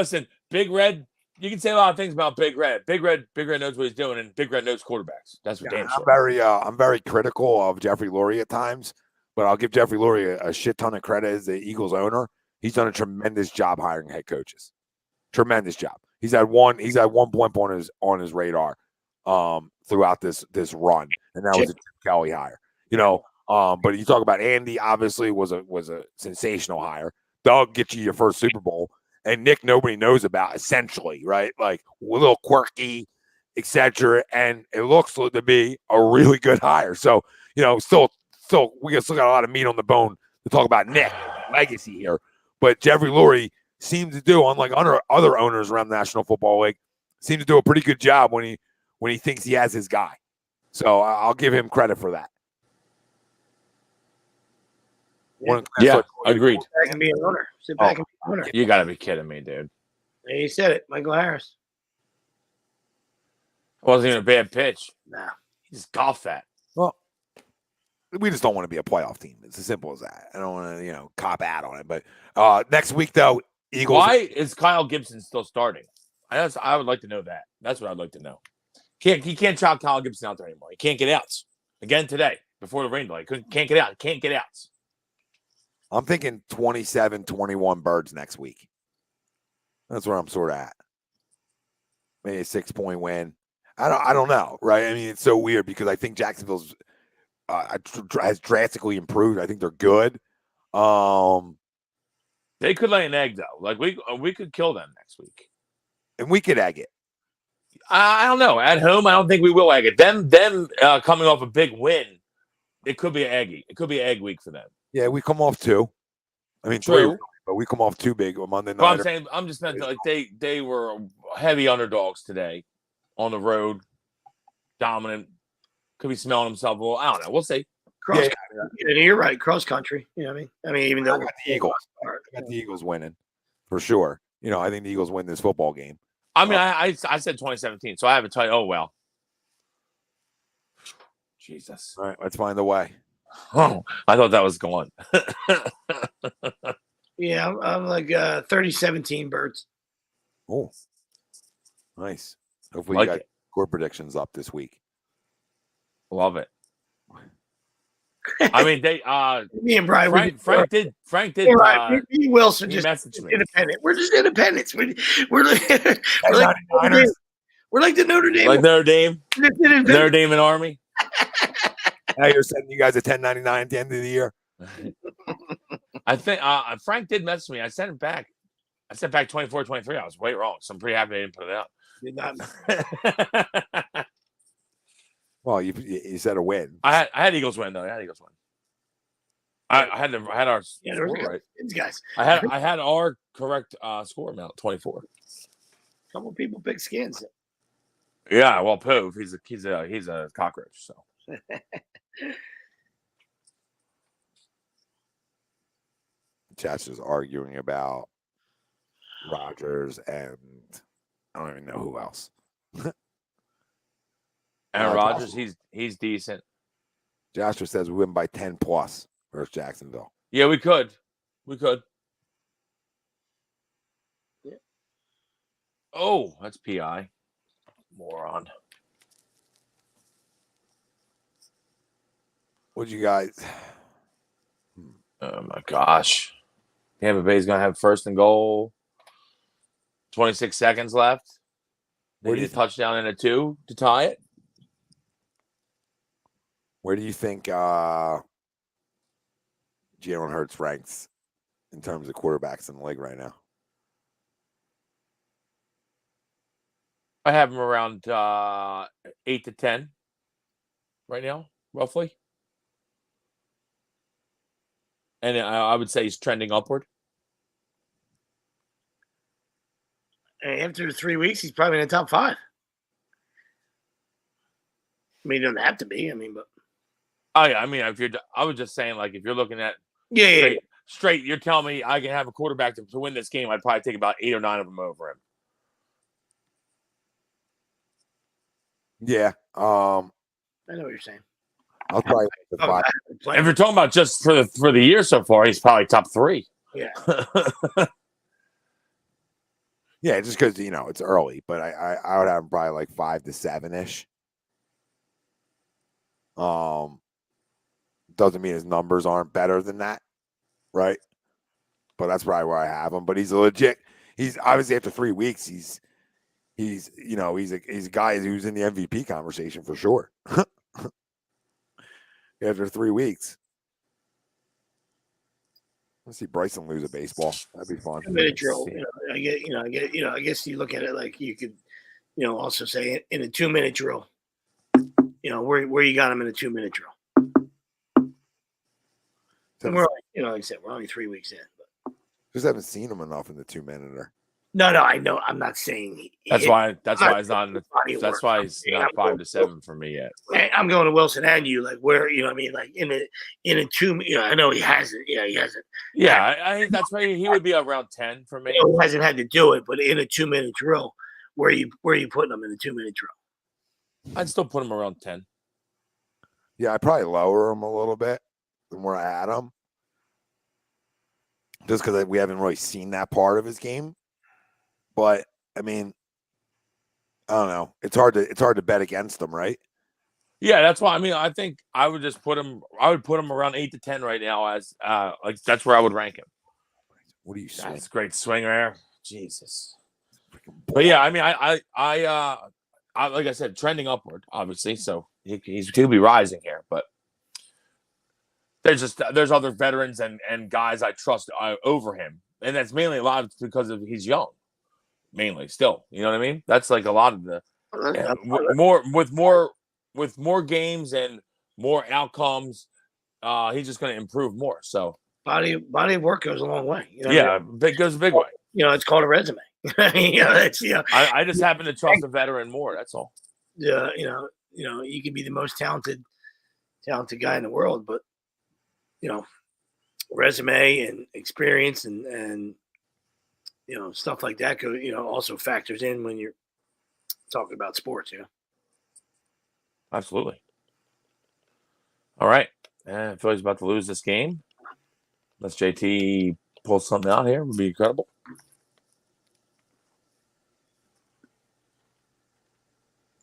Red. You can say a lot of things about Big Red. Big Red knows what he's doing, and Big Red knows quarterbacks. That's what damn sure. I'm very critical of Jeffrey Lurie at times, but I'll give Jeffrey Lurie a shit ton of credit as the Eagles owner. He's done a tremendous job hiring head coaches. Tremendous job. He's had one blimp on his radar throughout this run, and that was a Kelly hire. But you talk about Andy, obviously was a sensational hire. Doug gets you your first Super Bowl, and Nick nobody knows about, essentially, right? Like a little quirky, etc. And it looks to be a really good hire. So still we still got a lot of meat on the bone to talk about Nick legacy here. But Jeffrey Lurie seems to do, unlike other owners around the National Football League, seems to do a pretty good job when he thinks he has his guy. So I'll give him credit for that. Yeah, agreed. Sit back and be an owner. Sit back and be an owner. You got to be kidding me, dude. He said it. Michael Harris. It wasn't even a bad pitch. Nah. He just golfed that. Well, we just don't want to be a playoff team. It's as simple as that. I don't want to, cop out on it. But next week, though, Eagles. Why is Kyle Gibson still starting? I would like to know that. That's what I'd like to know. He can't chop Kyle Gibson out there anymore. He can't get outs. Again today, before the rain delay. Can't get out. Can't get outs. I'm thinking 27-21 Birds next week. That's where I'm sort of at. Maybe a 6-point win. I don't know, right? I mean, it's so weird because I think Jacksonville's has drastically improved. I think they're good. They could lay an egg though. Like we could kill them next week, and we could egg it. I don't know. At home, I don't think we will egg it. Them coming off a big win, it could be an eggy. It could be an egg week for them. Yeah, we come off 2. I mean, True. 3, but we come off 2 big on Monday night. But I'm saying, I'm just meant to, like they were heavy underdogs today on the road, dominant. Could be smelling himself a little. I don't know. We'll see. Yeah, you're right. Cross country. You know what I mean? I mean, even though I got the Eagles. I got the Eagles winning for sure. I think the Eagles win this football game. I mean, I said 2017, so I have to tell you. Oh well. Jesus. All right, let's find a way. Oh, I thought that was gone. Yeah, I'm like 30-17 Birds. Oh, nice. Hopefully, Like you got it. score predictions up this week. Love it. I mean, they Me and Brian. Frank did. You're right. Me and Wilson he just messaged me. independent. We're just independents. We're like Niners. we're like the Notre Dame. Like Notre Dame, Notre Dame and Army. Now you're sending you guys a 1099 at the end of the year. I think Frank did message me. I sent it back. I sent back 24-23. I was way wrong, so I'm pretty happy I didn't put it out. Did not. Well, you said a win. I had Eagles win though. I had Eagles win. I had our There was score right. Skins guys. I had our correct score amount 24. A couple people pick Skins. Yeah, well, Pove, he's a cockroach. So Chat's just arguing about Rodgers and I don't even know who else. Aaron Rodgers, he's decent. Jasper says we win by 10 plus versus Jacksonville. Yeah, we could. Yeah. Oh, that's PI. Moron. What you guys? Oh my gosh. Tampa Bay's gonna have first and goal. 26 seconds left. They need a touchdown and a 2 to tie it. Where do you think Jalen Hurts ranks in terms of quarterbacks in the league right now? I have him around 8 to 10 right now, roughly. And I would say he's trending upward. And after 3 weeks, he's probably in the top 5. I mean, he doesn't have to be. I mean, but Oh yeah, I mean, I was just saying, like, if you're looking at straight, you're telling me I can have a quarterback to win this game. I'd probably take about 8 or 9 of them over him. Yeah, I know what you're saying. I'll probably the 5. If you're talking about just for the year so far, he's probably top 3. Yeah. Yeah, just because it's early, but I would have him probably like 5 to 7-ish. Doesn't mean his numbers aren't better than that, right? But that's probably where I have him. But he's he's obviously after 3 weeks, he's a guy who's in the MVP conversation for sure. after 3 weeks. Let's see Bryson lose a baseball. That'd be fun. 2-minute drill. I guess you look at it like you could, also say in a 2-minute drill. Where you got him in a 2-minute drill. And we're only, like I said, we're only 3 weeks in. But. Just haven't seen him enough in the 2-minute. No, I know. I'm not saying that's why he's not. That's why he's not 5 to 7 for me yet. I'm going to Wilson and you, like where like in a 2. I know he hasn't. Yeah, he hasn't. Yeah, I think that's why he would be around 10 for me. He hasn't had to do it, but in a 2-minute drill, where are you putting him in a 2-minute drill? I'd still put him around 10. Yeah, I'd probably lower him a little bit than where I had him, just because we haven't really seen that part of his game. But I mean, I don't know. It's hard to bet against them, right? Yeah, that's why. I mean, I think I would just put him. I would put him around 8 to 10 right now. As that's where I would rank him. What do you say? That's great swinger there. Jesus. But yeah, I mean, I like I said, trending upward, obviously. So he'll be rising here, but there's other veterans and guys I trust over him, and that's mainly a lot because of he's young. Mainly, still, you know what I mean? That's like a lot of the with more games and more outcomes. He's just going to improve more. So body of work goes a long way. Goes a big way. It's called a resume. I just happen to trust a veteran more. That's all. Yeah, you can be the most talented guy in the world, but resume and experience and stuff like that also factors in when you're talking about sports. Absolutely. All right, and Philly's about to lose this game. Unless JT pulls something out here, would be incredible.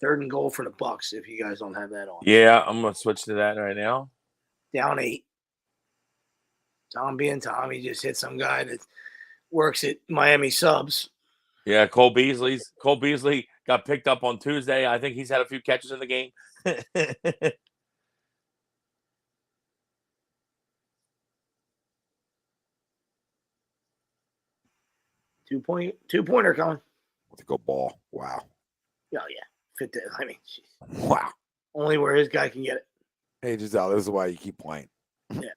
Third and goal for the Bucks if you guys don't have that on. Yeah, I'm going to switch to that right now. Down 8. Tom being Tom, he just hit some guy that works at Miami Subs. Yeah, Cole Beasley got picked up on Tuesday. I think he's had a few catches in the game. 2-pointer coming. Let's go ball. Wow. Oh, yeah. Fit that. I mean, geez. Wow. Only where his guy can get it. Hey, Giselle, this is why you keep playing. Yeah.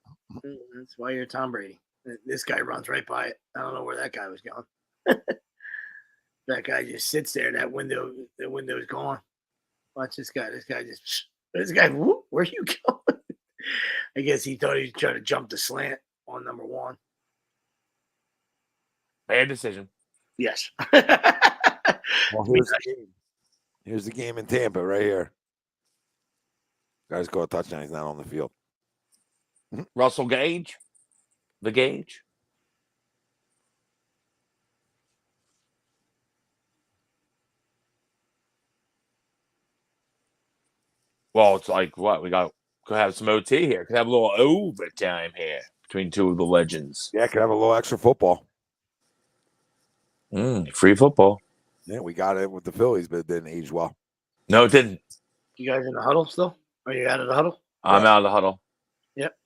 That's why you're Tom Brady. This guy runs right by it. I don't know where that guy was going. That guy just sits there. The window's gone. Watch this guy. This guy, whoop, where you going? I guess he thought he was trying to jump the slant on number 1. Bad decision. Yes. Well, here's the game in Tampa right here. Guys score a touchdown. He's not on the field. Russell Gage. The Gage. Well, it's like what? We could have some OT here. Could have a little overtime here between two of the legends. Yeah, could have a little extra football. Free football. Yeah, we got it with the Phillies, but it didn't age well. No, it didn't. You guys in the huddle still? Are you out of the huddle? I'm out of the huddle. Yep.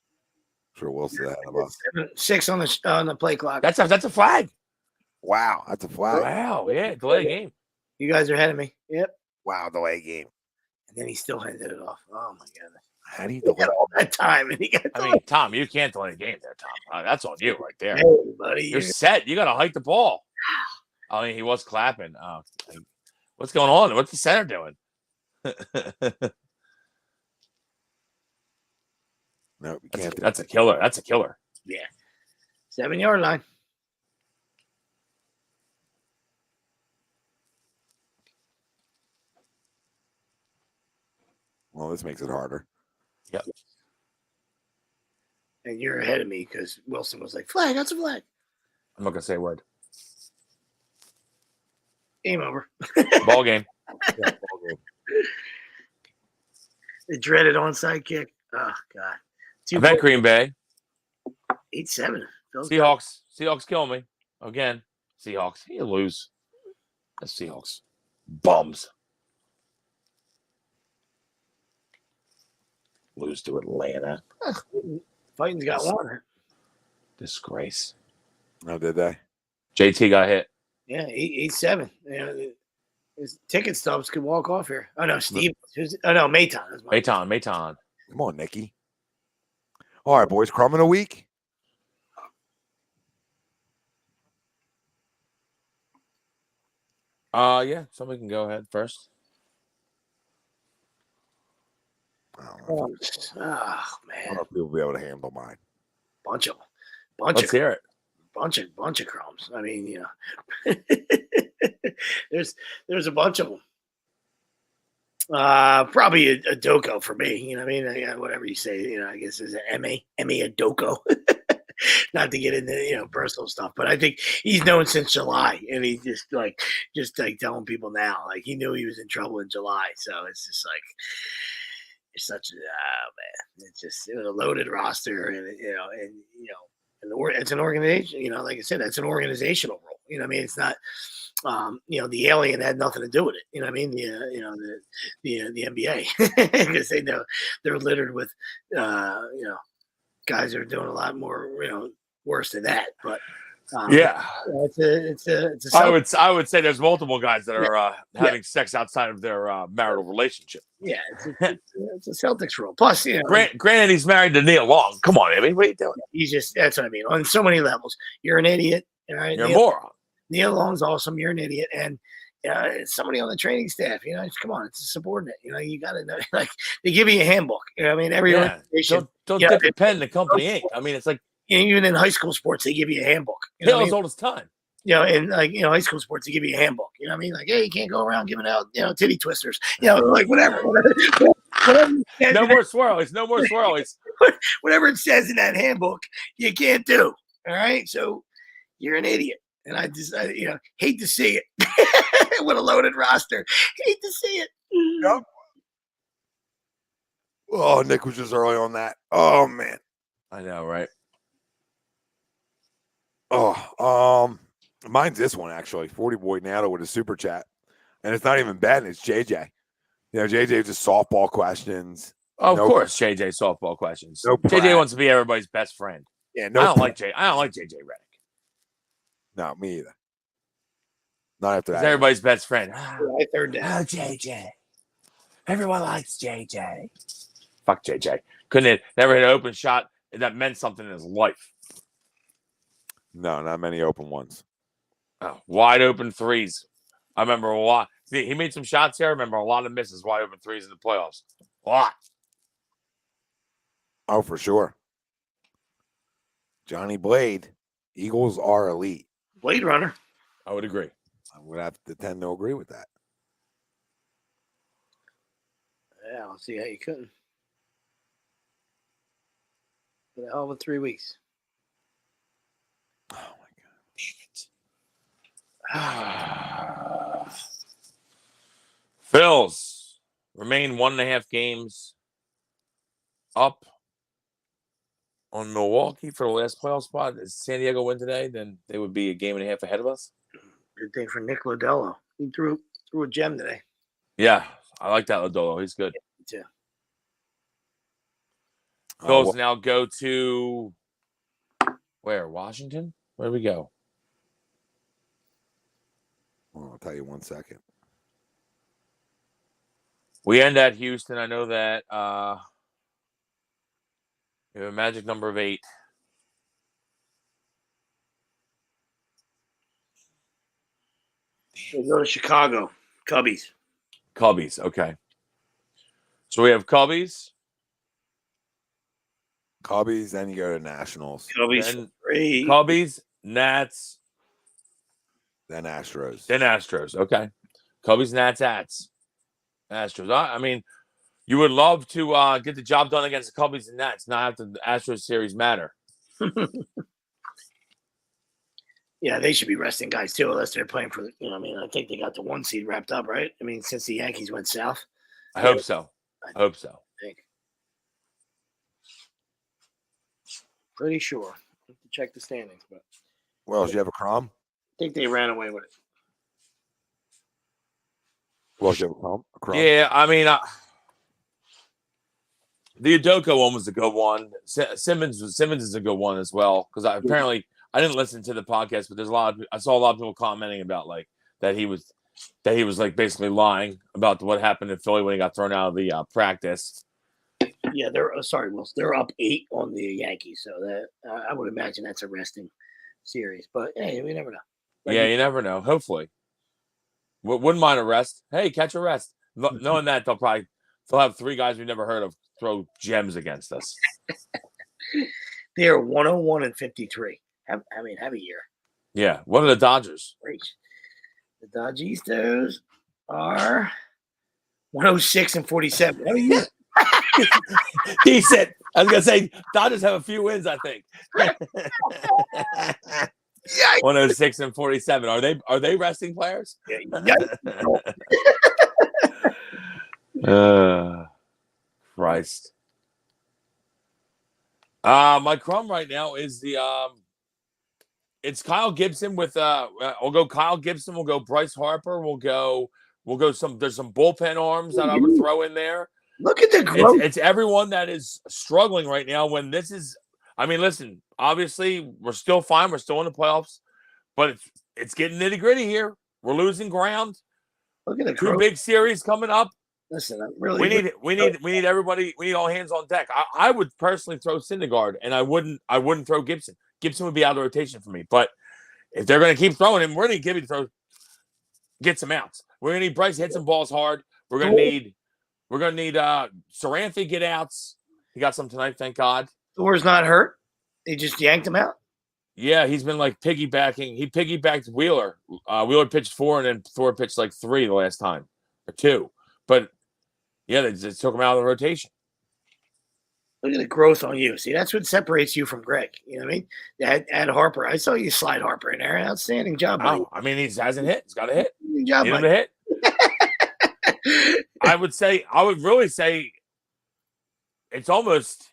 Sure, Wilson ahead of us. 6 on the play clock. That's a flag. Wow, that's a flag. Wow, yeah, delay game. You guys are ahead of me. Yep. Wow, delay game. And then he still handed it off. Oh my goodness. How do you He got all that time, and he got. I mean, Tom, you can't delay a game there, Tom. That's on you right there. Hey, buddy, You're set. You got to hike the ball. I mean, he was clapping. What's going on? What's the center doing? No, we can't. That's a killer. That's a killer. Yeah. 7-yard line. Well, this makes it harder. Yep. And you're ahead of me because Wilson was like, flag, that's a flag. I'm not going to say a word. Game over. Ball game. Yeah, ball game. The dreaded onside kick. Oh, God. I bet Green Bay. 8-7. Seahawks kill me. Again. Seahawks. You lose. The Seahawks. Bums. Lose to Atlanta. Titans got one. Disgrace. Oh, did they? JT got hit. Yeah, 8-7. His ticket stubs could walk off here. Oh no, Steve. No, Mayton. Mayton. Come on, Nikki. All right, boys. Crumb in a week. Yeah, somebody can go ahead first. I don't know Oh man, if people will be able to handle mine. bunch of Let's hear it. bunch of crumbs. I mean, there's a bunch of them. Probably a Doko for me. You know what I mean? Whatever you say. I guess it's an Emmy a Doko. Not to get into personal stuff, but I think he's known since July, and he's just like telling people now, like he knew he was in trouble in July. So it's just like it's such a man. It's just a loaded roster, and it's an organization. Like I said, that's an organizational role. I mean, it's not. The alien had nothing to do with it. You know what I mean? The NBA, because they know they're littered with guys that are doing a lot more worse than that. But it's a I would say there's multiple guys that are having sex outside of their marital relationship. Yeah, it's a Celtics rule. Plus, granted, he's married to Neil Long. Come on, Amy, what are you doing? He's that's what I mean. On so many levels, you're an idiot. All right, you're a moron. Neil Long's awesome. You're an idiot, and somebody on the training staff. Come on, it's a subordinate. You got to know. Like they give you a handbook. I mean, every organization. Don't dip your pen in the company ink. I mean, it's like even in high school sports, they give you a handbook. Hill's all his time. In high school sports, they give you a handbook. You know what I mean? Like, hey, you can't go around giving out, titty twisters. Like whatever. No more swirlies. No more swirlies. Whatever it says in that handbook, you can't do. All right, so you're an idiot. And I just, hate to see it. With a loaded roster. Hate to see it. Yep. Oh, Nick was just early on that. Oh, man. I know, right? Oh, mine's this one, actually. 40 Boy Nato with a super chat. And it's not even bad, and it's JJ. JJ just softball questions. Of course, JJ softball questions. No JJ wants to be everybody's best friend. Yeah, I don't like JJ Reddick. No, me either. Not after that. He's everybody's best friend. Third down. Oh, JJ. Everyone likes JJ. Fuck JJ. Never hit an open shot that meant something in his life. No, not many open ones. Oh, wide open threes. I remember a lot. See, he made some shots here. I remember a lot of misses, wide open threes in the playoffs. A lot. Oh, for sure. Johnny Blade. Eagles are elite. Blade Runner. I would agree. I would have to tend to agree with that. Yeah, I'll see how you couldn't. For the hell of 3 weeks. Oh, my God. Phils remain 1.5 games up on Milwaukee for the last playoff spot. If San Diego win today, then they would be 1.5 games ahead of us. Good thing for Nick Lodolo. He threw a gem today. Yeah, I like that Lodolo. He's good. Me too. Phils now go to where? Washington? Where do we go? Well, I'll tell you 1 second. We end at Houston. I know that we have a magic number of 8. We go to Chicago. Cubbies. Okay. So we have Cubbies. Then you go to Nationals. Cubbies. 3. Cubbies, Nats. Then Astros. Okay. Cubbies, Nats, Astros. I mean, you would love to get the job done against the Cubbies and Nats, not have the Astros series matter. Yeah, they should be resting guys too, unless they're playing for I think they got the 1 seed wrapped up, right? I mean, since the Yankees went south. I hope so. I think. Pretty sure. I have to check the standings, but Well, do you have a Crom? I think they ran away with it. Well, do you have a Crom? Yeah, I mean, The Udoka one was a good one. Simmons is a good one as well because apparently I didn't listen to the podcast, but I saw a lot of people commenting about like that he was like basically lying about what happened in Philly when he got thrown out of the practice. Yeah, they're up 8 on the Yankees, so that I would imagine that's a resting series. But hey, we never know. Yeah, you never know. Hopefully, wouldn't mind a rest. Hey, catch a rest. Knowing that they'll have 3 guys we've never heard of throw gems against us. They're 101-53. Have a year. Yeah. What are the Dodgers? Great. The Dodgistas are 106-47. Have a year. Decent. I was gonna say Dodgers have a few wins, I think. 106-47. Are they resting players? Christ. My crumb right now is it's Kyle Gibson with we'll go Kyle Gibson, we'll go Bryce Harper, we'll go there's some bullpen arms that I would throw in there. Look at the growth. It's everyone that is struggling right now when this is listen, obviously we're still fine, we're still in the playoffs, but it's getting nitty-gritty here. We're losing ground. Look at the 2 growth. big series coming up. Listen, we need everybody. We need all hands on deck. I would personally throw Syndergaard, and I wouldn't throw Gibson. Gibson would be out of the rotation for me. But if they're going to keep throwing him, we're going to give him get some outs. We're going to need Bryce to hit some balls hard. We're going to need Saranthi get outs. He got some tonight, thank God. Thor's not hurt. They just yanked him out. Yeah, he's been like piggybacking. He piggybacked Wheeler. Wheeler pitched 4, and then Thor pitched like 3 the last time or 2. But yeah, they just took him out of the rotation. Look at the growth on you. See, that's what separates you from Greg. You know what I mean? Add Harper. I saw you slide Harper in there. Outstanding job, buddy. Oh, he hasn't hit. He's got to hit. Good job, Need him to hit. I would really say it's almost.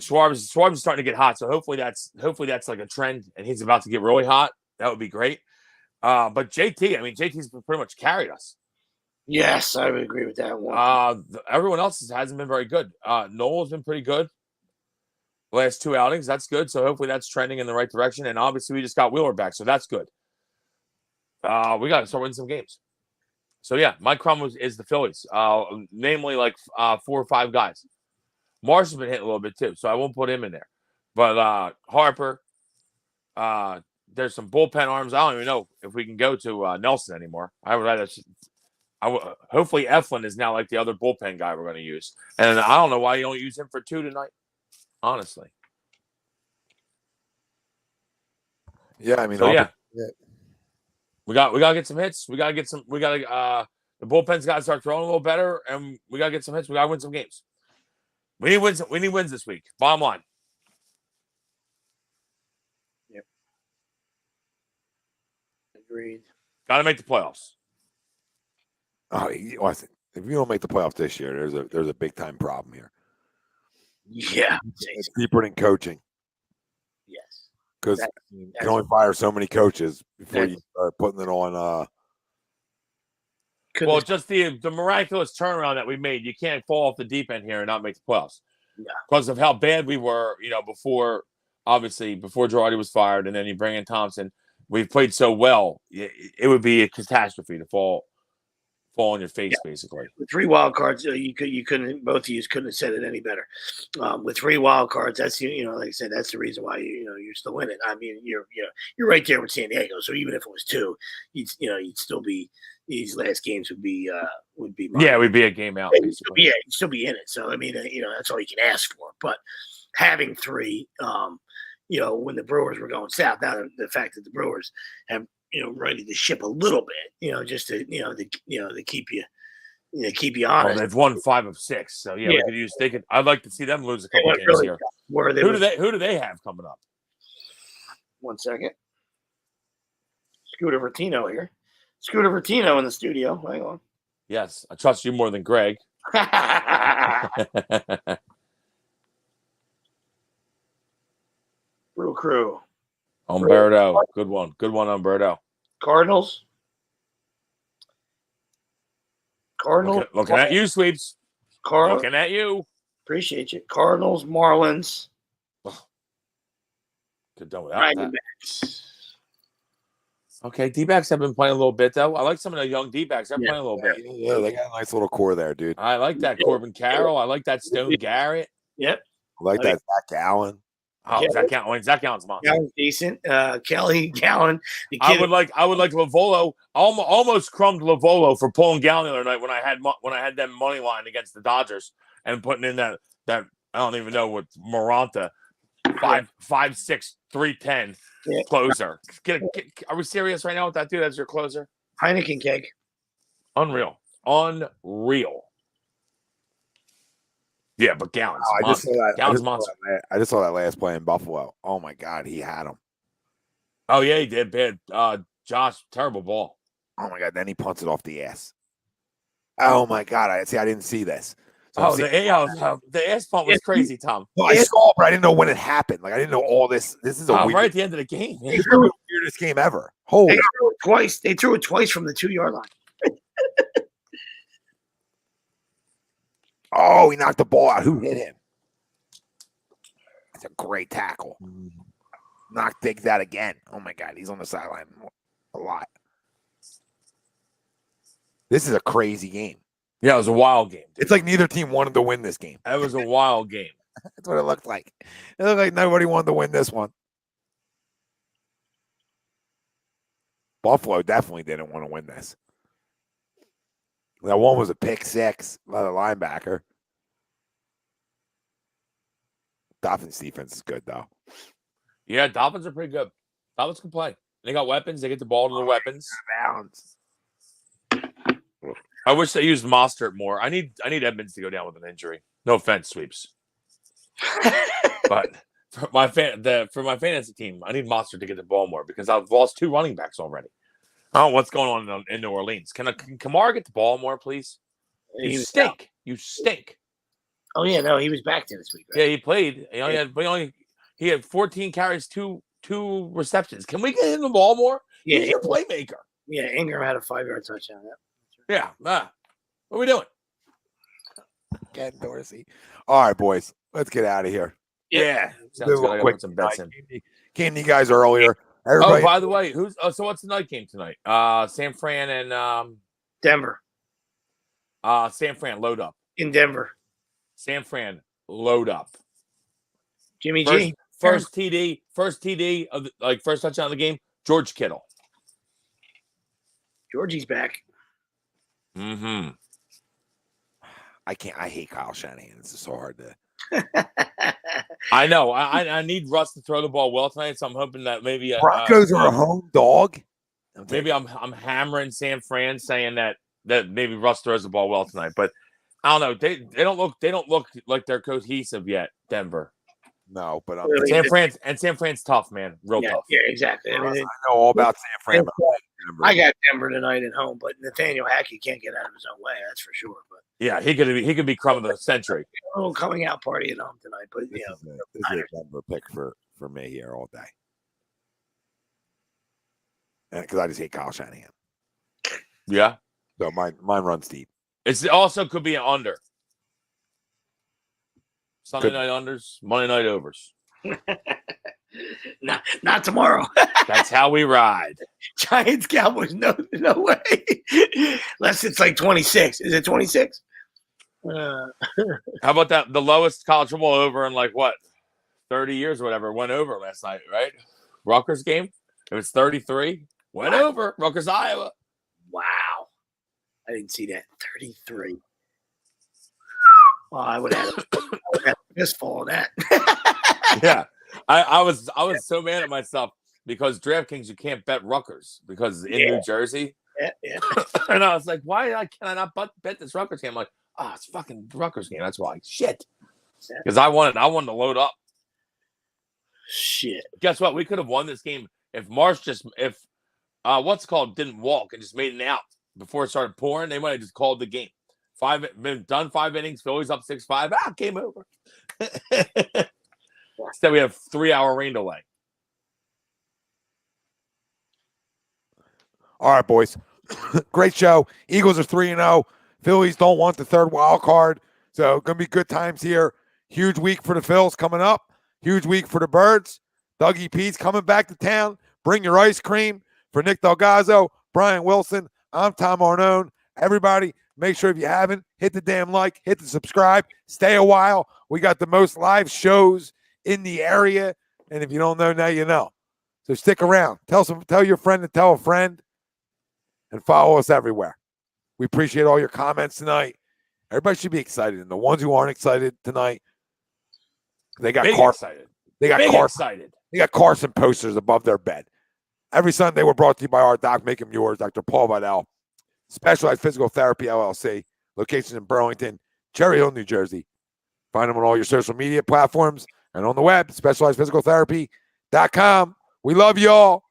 Schwab is starting to get hot, so hopefully that's like a trend, and he's about to get really hot. That would be great. But JT's pretty much carried us. Yes, I would agree with that one. Everyone else hasn't been very good. Noel's been pretty good. Last 2 outings, that's good. So hopefully that's trending in the right direction. And obviously we just got Wheeler back, so that's good. We got to start winning some games. So yeah, my crumb is the Phillies, namely like 4 or 5 guys. Marsh has been hitting a little bit too, so I won't put him in there. But Harper, there's some bullpen arms. I don't even know if we can go to Nelson anymore. I would rather. Hopefully Eflin is now like the other bullpen guy we're going to use. And I don't know why you don't use him for 2 tonight, honestly. Yeah, we got to get some hits. The bullpen's got to start throwing a little better, and we got to get some hits. We got to win some games. We need wins this week. Bottom line. Yep. Agreed. Got to make the playoffs. Oh, listen, if you don't make the playoffs this year, there's a big time problem here. Yeah, it's deeper than coaching. Yes, because you can only fire so many coaches before you start putting it on. Well, just the miraculous turnaround that we made. You can't fall off the deep end here and not make the playoffs because of how bad we were. Before Girardi was fired, and then you bring in Thompson. We've played so well; it would be a catastrophe to fall on your face, basically. With 3 wild cards, you couldn't. Both of you couldn't have said it any better. With 3 wild cards, that's like I said, that's the reason why you're still in it. I mean, you're right there with San Diego. So even if it was 2, you'd still be. These last games would be we'd be a game out. You'd still be in it. So I mean, that's all you can ask for. But having 3, when the Brewers were going south, now the fact that the Brewers have righted the ship a little bit, just to keep you honest. Well, they've won 5 of 6, so we could use. I'd like to see them lose a couple games really here. Who do they have coming up? 1 second. Scooter Vertino here. Scooter Vertino in the studio. Hang on. Yes, I trust you more than Greg. Brew Crew. Umberto. Good one, Umberto. Cardinals. Looking at you, Sweeps. Looking at you. Appreciate you. Cardinals, Marlins. Could done without that. Diamondbacks. Okay, D-backs have been playing a little bit, though. I like some of the young D-backs. They're playing a little bit. Yeah, they got a nice little core there, dude. I like that Corbin Carroll. I like that Stone Garrett. Yep. I like that Zach Allen. Oh, Yeah. Zach Allen. Zach Allen's monster. Gallen's decent. Kelly, Gallen. The I kid, would like Lavolo. Almost crumbed Lavolo for pulling Gallen the other night when I had them money line against the Dodgers and putting in that I don't even know what Moranta 5'6", 310 closer. Are we serious right now with that dude as your closer? Heineken keg. Unreal. Yeah, but Gallen's I just monster. I just saw that last play in Buffalo. Oh my God, he had him. Oh yeah, he did. Bad. Josh, terrible ball. Oh my God, then he punts it off the ass. Oh my God, I didn't see this. So the ass punt was crazy, Tom. No, I saw it, but I didn't know when it happened. Like I didn't know all this. This is a weird, right at the end of the game. This is the weirdest game ever. Holy! They threw it twice. They threw it twice from the 2-yard line. Oh, he knocked the ball out. Who hit him? That's a great tackle. Knocked Diggs out again. Oh my God, he's on the sideline a lot. This is a crazy game. Yeah, it was a wild game. It's like neither team wanted to win this game. It was a wild game. That's what it looked like. It looked like nobody wanted to win this one. Buffalo definitely didn't want to win this. That one was a pick six by the linebacker. Dolphins defense is good, though. Yeah, Dolphins are pretty good. Dolphins can play. They got weapons. They get the ball to the weapons. Balance. I wish they used Mostert more. I need Edmonds to go down with an injury. No offense, Sweeps. But for my fantasy team, I need Mostert to get the ball more because I've lost 2 running backs already. I don't know what's going on in New Orleans. Can Kamara get the ball more, please? You stink. You stink. Oh yeah, no, he was back there this week. Right? Yeah, he played. He had 14 carries, two receptions. Can we get him the ball more? Yeah, he's your playmaker. Yeah, Ingram had a 5-yard touchdown. Yeah. What are we doing? Ken Dorsey. All right, boys. Let's get out of here. Yeah. Sounds good. I gotta put some bets in. Came to you guys earlier. Everybody, by the way, so what's the night game tonight? San Fran and Denver. San Fran, load up. In Denver. San Fran, load up. Jimmy G. First TD of first touchdown of the game, George Kittle. Georgie's back. Mm-hmm. I hate Kyle Shanahan. It's just so hard to. I know. I need Russ to throw the ball well tonight, so I'm hoping that maybe Broncos are a home dog. Maybe I'm hammering San Fran, saying that maybe Russ throws the ball well tonight, but I don't know. They don't look like they're cohesive yet. Denver. No, but San Fran's tough, man. Real tough. Yeah, exactly. I know all about San Fran. I got Denver tonight at home, but Nathaniel Hackett can't get out of his own way. That's for sure. But yeah, he could be crumb of the century. A little coming out party at home tonight, but this is a Denver pick for me here all day, because I just hate Kyle Shanahan. Yeah. So mine runs deep. It also could be an under. Sunday night unders, Monday night overs. Not tomorrow. That's how we ride. Giants, Cowboys, no way. Unless it's like 26. Is it 26? How about that? The lowest college football over in 30 years or whatever went over last night, right? Rutgers game. It was 33. Went over. Rutgers, Iowa. Wow. I didn't see that. 33. Well, I would have a fistful of that. Yeah. I was so mad at myself because DraftKings, you can't bet Rutgers because in New Jersey. Yeah. And I was like, why can I not bet this Rutgers game? I'm like, it's fucking Rutgers game. That's why. Shit. Because I wanted to load up. Shit. Guess what? We could have won this game if Marsh didn't walk and just made it out before it started pouring. They might have just called the game. 5 innings. Phillies up 6-5. Game over. Instead, we have 3-hour rain delay. All right, boys. Great show. Eagles are 3-0. Phillies don't want the third wild card. So going to be good times here. Huge week for the Phils coming up. Huge week for the Birds. Dougie P's coming back to town. Bring your ice cream. For Nick Delgazzo, Brian Wilson, I'm Tom Arnone. Everybody, make sure if you haven't, hit the damn like, hit the subscribe, stay a while. We got the most live shows in the area. And if you don't know, now you know. So stick around. Tell your friend to tell a friend. And follow us everywhere. We appreciate all your comments tonight. Everybody should be excited. And the ones who aren't excited tonight, they got excited. They got excited. They got Carson posters above their bed. Every Sunday, we're brought to you by our doc, Make 'em Yours, Dr. Paul Vidal, Specialized Physical Therapy, LLC, locations in Burlington, Cherry Hill, New Jersey. Find them on all your social media platforms and on the web, specializedphysicaltherapy.com. We love y'all.